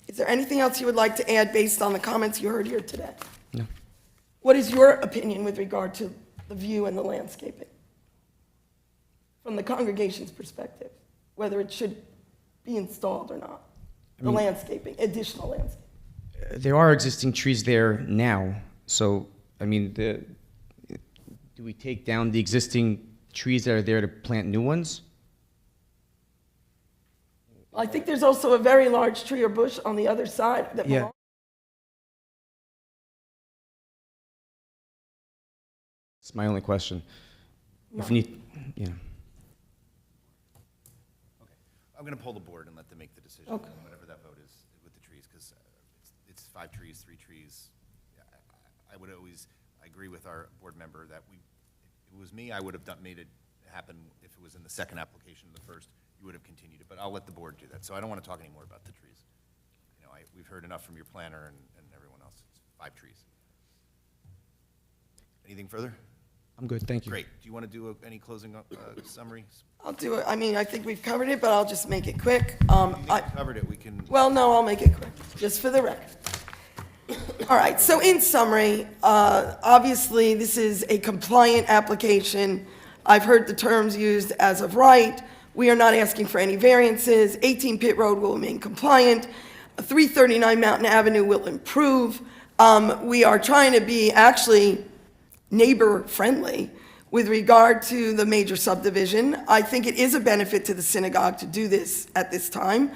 Is there anything else you would like to add based on the comments you heard here today? No. What is your opinion with regard to the view and the landscaping? From the congregation's perspective, whether it should be installed or not? The landscaping, additional landscaping. There are existing trees there now, so, I mean, do we take down the existing trees that are there to plant new ones? I think there's also a very large tree or bush on the other side that Yeah. belongs. It's my only question. If No. you need, yeah. I'm going to pull the board and let them make the decision, Okay. whatever that vote is with the trees, because it's 5 trees, 3 trees. Yeah, I would always, I agree with our board member that if it was me, I would have made it happen if it was in the second application, the first, you would have continued it, but I'll let the board do that. So I don't want to talk anymore about the trees. You know, we've heard enough from your planner and everyone else. It's 5 trees. Anything further? I'm good, thank you. Great. Do you want to do any closing summaries? I'll do it. I mean, I think we've covered it, but I'll just make it quick. We covered it, we can. Well, no, I'll make it quick, just for the record. All right, so in summary, obviously, this is a compliant application. I've heard the terms used as of right. We are not asking for any variances. 18 Pitt Road will remain compliant. 339 Mountain Avenue will improve. We are trying to be actually neighbor-friendly with regard to the major subdivision. I think it is a benefit to the synagogue to do this at this time.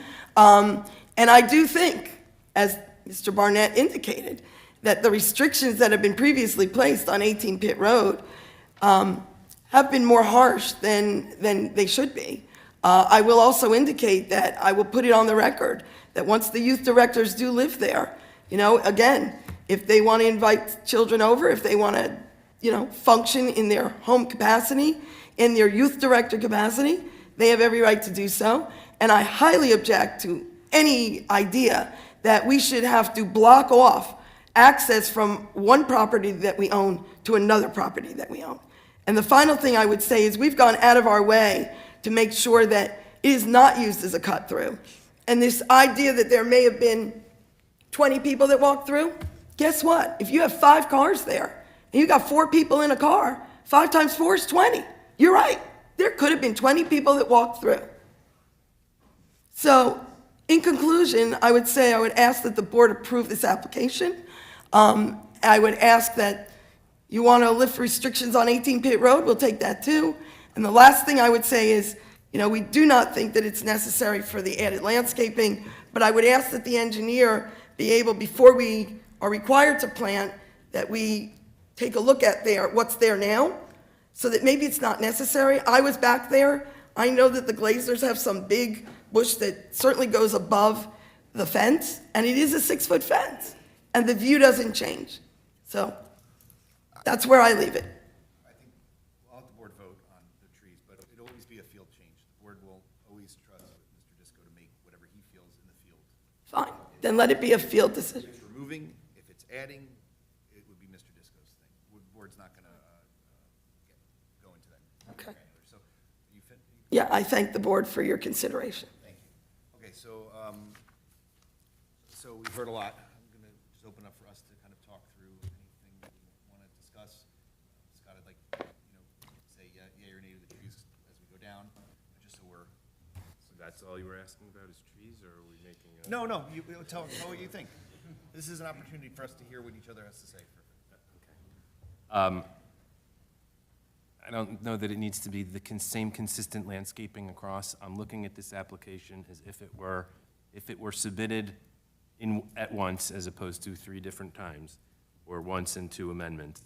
And I do think, as Mr. Barnett indicated, that the restrictions that have been previously placed on 18 Pitt Road have been more harsh than they should be. I will also indicate that I will put it on the record that once the youth directors do live there, again, if they want to invite children over, if they want to, function in their home capacity, in their youth director capacity, they have every right to do so. And I highly object to any idea that we should have to block off access from one property that we own to another property that we own. And the final thing I would say is we've gone out of our way to make sure that it is not used as a cut through. And this idea that there may have been 20 people that walked through, guess what? If you have 5 cars there and you got 4 people in a car, 5 times 4 is 20. You're right. There could have been 20 people that walked through. So, in conclusion, I would say I would ask that the board approve this application. I would ask that you want to lift restrictions on 18 Pitt Road, we'll take that too. And the last thing I would say is, we do not think that it's necessary for the added landscaping, but I would ask that the engineer be able, before we are required to plant, that we take a look at what's there now, so that maybe it's not necessary. I was back there. I know that the Glazers have some big bush that certainly goes above the fence, and it is a 6-foot fence, and the view doesn't change. So that's where I leave it. I think I'll let the board vote on the trees, but it'll always be a field change. The board will always trust Mr. Disco to make whatever he feels in the field. Fine, then let it be a field decision. If it's removing, if it's adding, it would be Mr. Disco's thing. The board's not going to go into that. Okay. So you fit? Yeah, I thank the board for your consideration. Thank you. Okay, so we've heard a lot. I'm going to just open up for us to kind of talk through anything that you want to discuss. Scott, I'd like, say yea or nay to the trees as we go down, just so we're. So that's all you were asking about is trees, or are we making a? No, you tell what you think. This is an opportunity for us to hear what each other has to say. Okay. I don't know that it needs to be the same consistent landscaping across. I'm looking at this application as if it were submitted at once as opposed to 3 different times, or once and 2 amendments,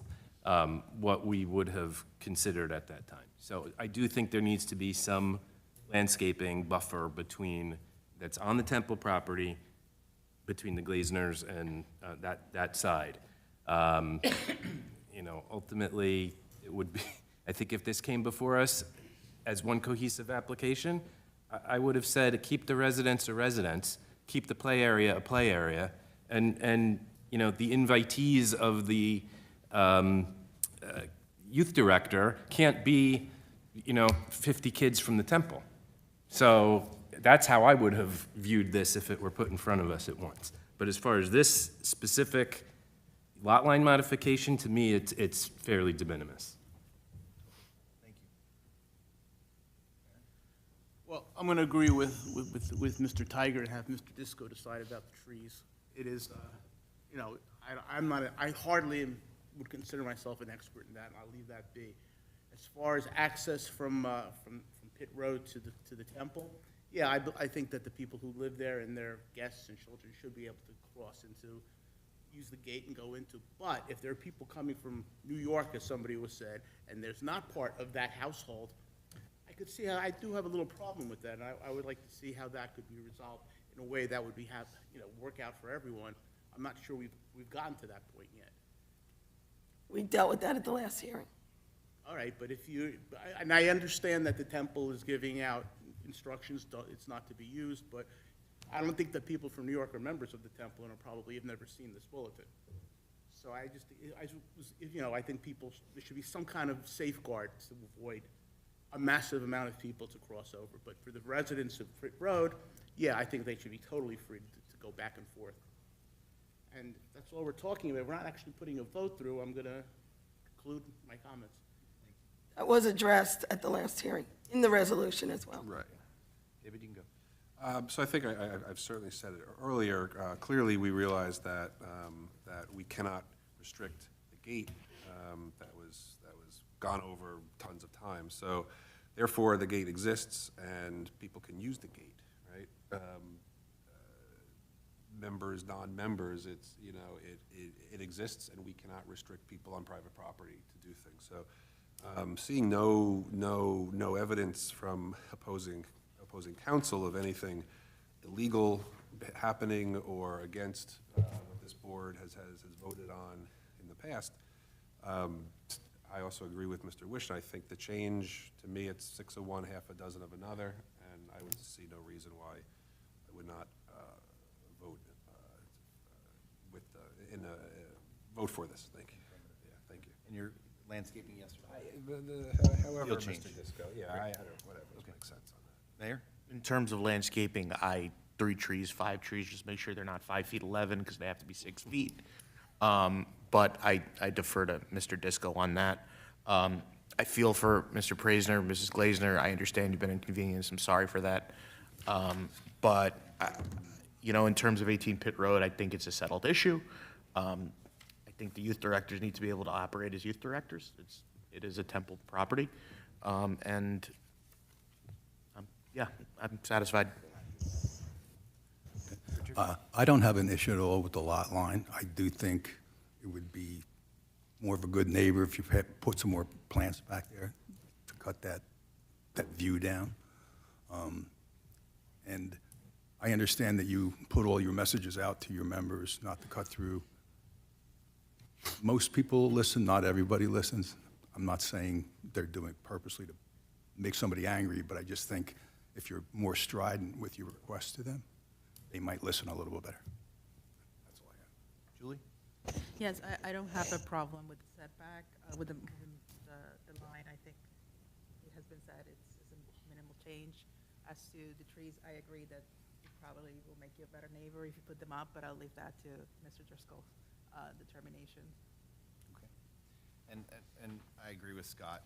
what we would have considered at that time. So I do think there needs to be some landscaping buffer that's on the Temple property, between the Glazners and that side. Ultimately, it would be, I think if this came before us as one cohesive application, I would have said, keep the residents a residence, keep the play area a play area, and the invitees of the youth director can't be, 50 kids from the Temple. So that's how I would have viewed this if it were put in front of us at once. But as far as this specific lot line modification, to me, it's fairly de minimis. Well, I'm going to agree with Mr. Tiger and have Mr. Disco decide about the trees. It is, I hardly would consider myself an expert in that, and I'll leave that be. As far as access from Pitt Road to the Temple, yeah, I think that the people who live there and their guests and children should be able to cross use the gate and go into. But if there are people coming from New York, as somebody was said, and there's not part of that household, I could see how I do have a little problem with that, and I would like to see how that could be resolved in a way that would work out for everyone. I'm not sure we've gotten to that point yet. We dealt with that at the last hearing. All right, but and I understand that the Temple is giving out instructions, it's not to be used, but I don't think that people from New York are members of the Temple and probably have never seen this bulletin. So I think there should be some kind of safeguard to avoid a massive amount of people to cross over. But for the residents of Pitt Road, yeah, I think they should be totally free to go back and forth. And that's all we're talking about. We're not actually putting a vote through. I'm going to conclude my comments. That was addressed at the last hearing, in the resolution as well. Right. David, you can go. So I think I've certainly said it earlier. Clearly, we realize that we cannot restrict the gate that was gone over tons of times. So therefore, the gate exists and people can use the gate, right? members, non-members, it's, it exists, and we cannot restrict people on private property to do things. So, seeing no evidence from opposing counsel of anything illegal happening or against what this board has voted on in the past, I also agree with Mr. Wishna. I think the change, to me, it's 6 of one, half a dozen of another, and I would see no reason why I would not vote vote for this. Thank you. Yeah, thank you. And your landscaping yesterday? However, Field Mr. change. Disco, yeah, whatever, makes sense on that. Mayor? In terms of landscaping, 3 trees, 5 trees, just make sure they're not 5 feet 11, because they have to be 6 feet. But I defer to Mr. Disco on that. I feel for Mr. Praisner, Mrs. Glazner. I understand you've been inconvenienced. I'm sorry for that. But, in terms of 18 Pitt Road, I think it's a settled issue. I think the youth directors need to be able to operate as youth directors. It is a temple property. Yeah, I'm satisfied. I don't have an issue at all with the lot line. I do think it would be more of a good neighbor if you had put some more plants back there to cut that view down. And I understand that you put all your messages out to your members, not to cut through. Most people listen, not everybody listens. I'm not saying they're doing it purposely to make somebody angry, but I just think if you're more strident with your requests to them, they might listen a little bit better. That's all I have. Julie? Yes, I don't have a problem with the setback, with the line. I think it has been said it's a minimal change. As to the trees, I agree that it probably will make you a better neighbor if you put them up, but I'll leave that to Mr. Driscoll's determination. Okay. And I agree with Scott,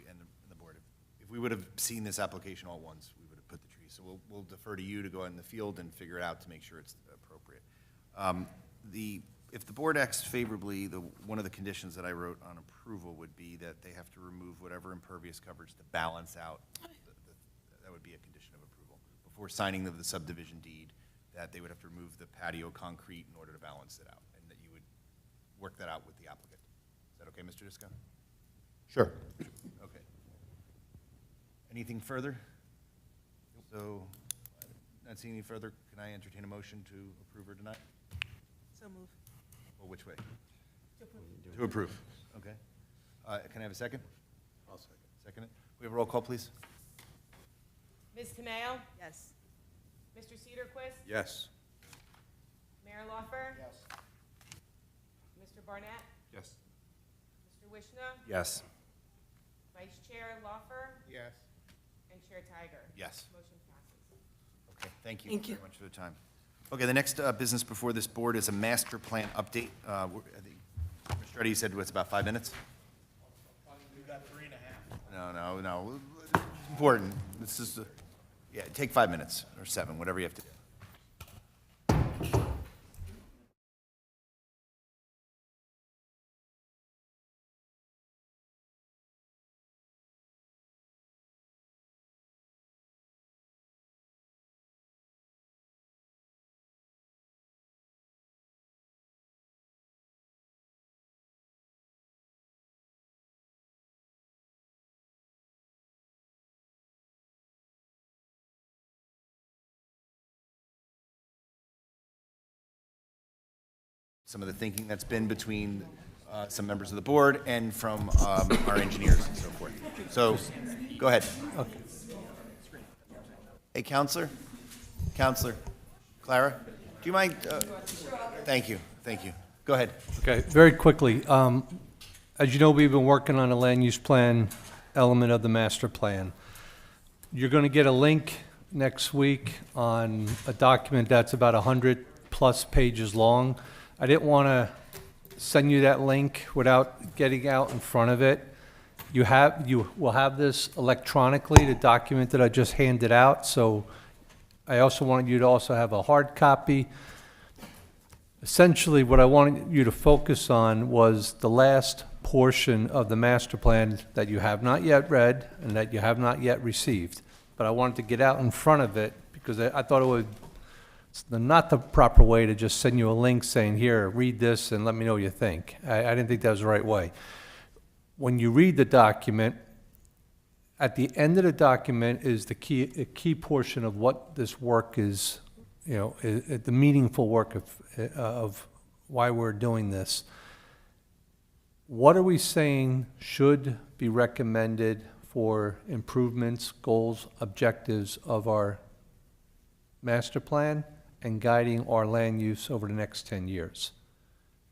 and the board, if we would have seen this application all at once, we would have put the trees. So we'll defer to you to go out in the field and figure it out to make sure it's appropriate. If the board acts favorably, one of the conditions that I wrote on approval would be that they have to remove whatever impervious coverage to balance out. That would be a condition of approval. Before signing of the subdivision deed, that they would have to remove the patio concrete in order to balance it out, and that you would work that out with the applicant. Is that okay, Mr. Disco? Sure. Okay. Anything further? So, not seeing any further, can I entertain a motion to approve or deny? So move. Or which way? To approve. Okay. Can I have a second? I'll second. Second it. We have a roll call, please. Ms. Tameo? Yes. Mr. Cedarquist? Yes. Mayor Lawfer? Yes. Mr. Barnett? Yes. Mr. Wishna? Yes. Vice Chair Lawfer? Yes. And Chair Tiger? Yes. Motion passes. Okay, thank you Thank you. very much for the time. Okay, the next business before this board is a master plan update. I think Mr. Reddy said it's about 5 minutes? We've got 3.5. No. Important. This is, yeah, take 5 minutes or 7, whatever you have to do. Some of the thinking that's been between some members of the board and from our engineers and so forth. So, go ahead. Hey, Counselor? Counselor? Clara? Do you mind? Thank you. Go ahead. Okay, very quickly. As you know, we've been working on a land use plan element of the master plan. You're going to get a link next week on a document that's about 100-plus pages long. I didn't want to send you that link without getting out in front of it. You will have this electronically, the document that I just handed out, so I also wanted you to also have a hard copy. Essentially, what I wanted you to focus on was the last portion of the master plan that you have not yet read and that you have not yet received. But I wanted to get out in front of it because I thought it's not the proper way to just send you a link saying, here, read this and let me know what you think. I didn't think that was the right way. When you read the document, at the end of the document is a key portion of what this work is, the meaningful work of why we're doing this. What are we saying should be recommended for improvements, goals, objectives of our master plan and guiding our land use over the next 10 years?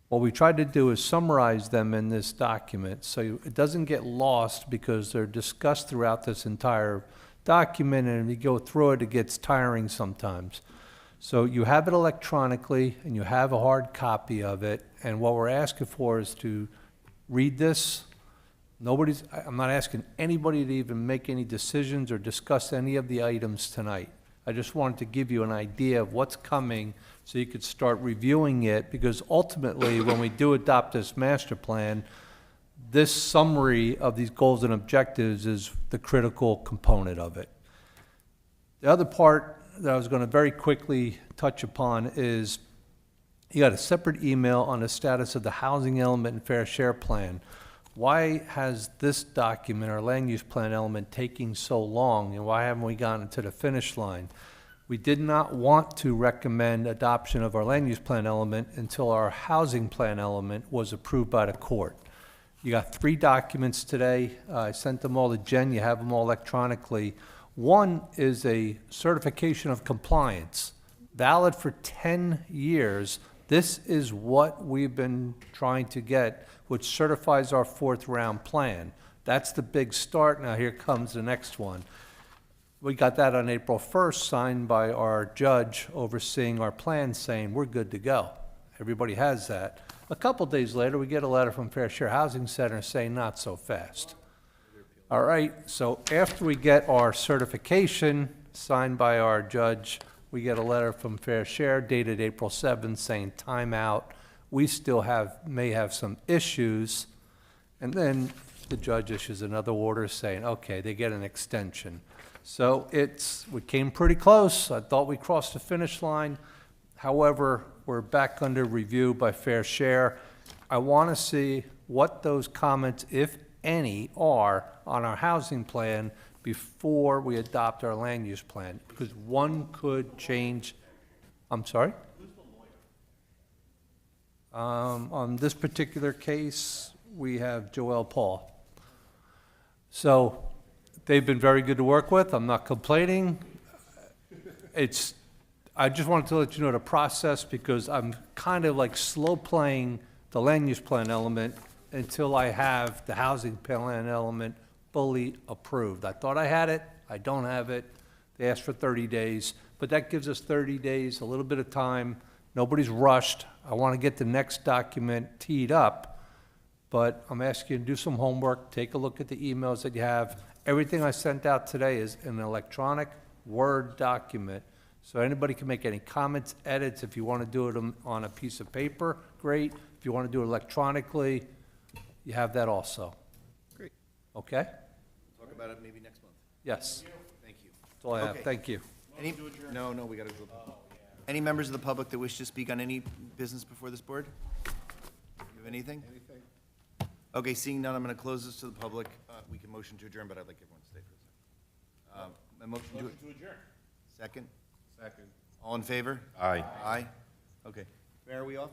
What we tried to do is summarize them in this document so it doesn't get lost, because they're discussed throughout this entire document, and if you go through it, it gets tiring sometimes. So you have it electronically and you have a hard copy of it, and what we're asking for is to read this. I'm not asking anybody to even make any decisions or discuss any of the items tonight. I just wanted to give you an idea of what's coming so you could start reviewing it, because ultimately, when we do adopt this master plan, this summary of these goals and objectives is the critical component of it. The other part that I was going to very quickly touch upon is you got a separate email on the status of the housing element and fair share plan. Why has this document, our land use plan element, taking so long, and why haven't we gotten to the finish line? We did not want to recommend adoption of our land use plan element until our housing plan element was approved by the court. You got 3 documents today. I sent them all to Jen. You have them all electronically. One is a certification of compliance, valid for 10 years. This is what we've been trying to get, which certifies our 4th round plan. That's the big start. Now here comes the next one. We got that on April 1st, signed by our judge overseeing our plan, saying we're good to go. Everybody has that. A couple days later, we get a letter from Fair Share Housing Center saying not so fast. All right, so after we get our certification signed by our judge, we get a letter from Fair Share dated April 7th saying timeout. We still may have some issues. And then the judge issues another order saying, okay, they get an extension. So we came pretty close. I thought we crossed the finish line. However, we're back under review by Fair Share. I want to see what those comments, if any, are on our housing plan before we adopt our land use plan, because one could change. I'm sorry? On this particular case, we have Joel Paul. So they've been very good to work with. I'm not complaining. I just wanted to let you know the process, because I'm kind of like slow playing the land use plan element until I have the housing plan element fully approved. I thought I had it. I don't have it. They asked for 30 days, but that gives us 30 days, a little bit of time. Nobody's rushed. I want to get the next document teed up, but I'm asking you to do some homework, take a look at the emails that you have. Everything I sent out today is an electronic Word document, so anybody can make any comments, edits. If you want to do it on a piece of paper, great. If you want to do it electronically, you have that also. Great. Okay? Talk about it maybe next month. Yes. Thank you. That's all I have. Okay. Thank you. No, we got to go. Any members of the public that wish to speak on any business before this board? You have anything? Okay, seeing none, I'm going to close this to the public. We can motion to adjourn, but I'd like everyone to stay for a second. A motion to adjourn. Second? Second. All in favor? Aye. Aye? Okay. Mayor, are we off?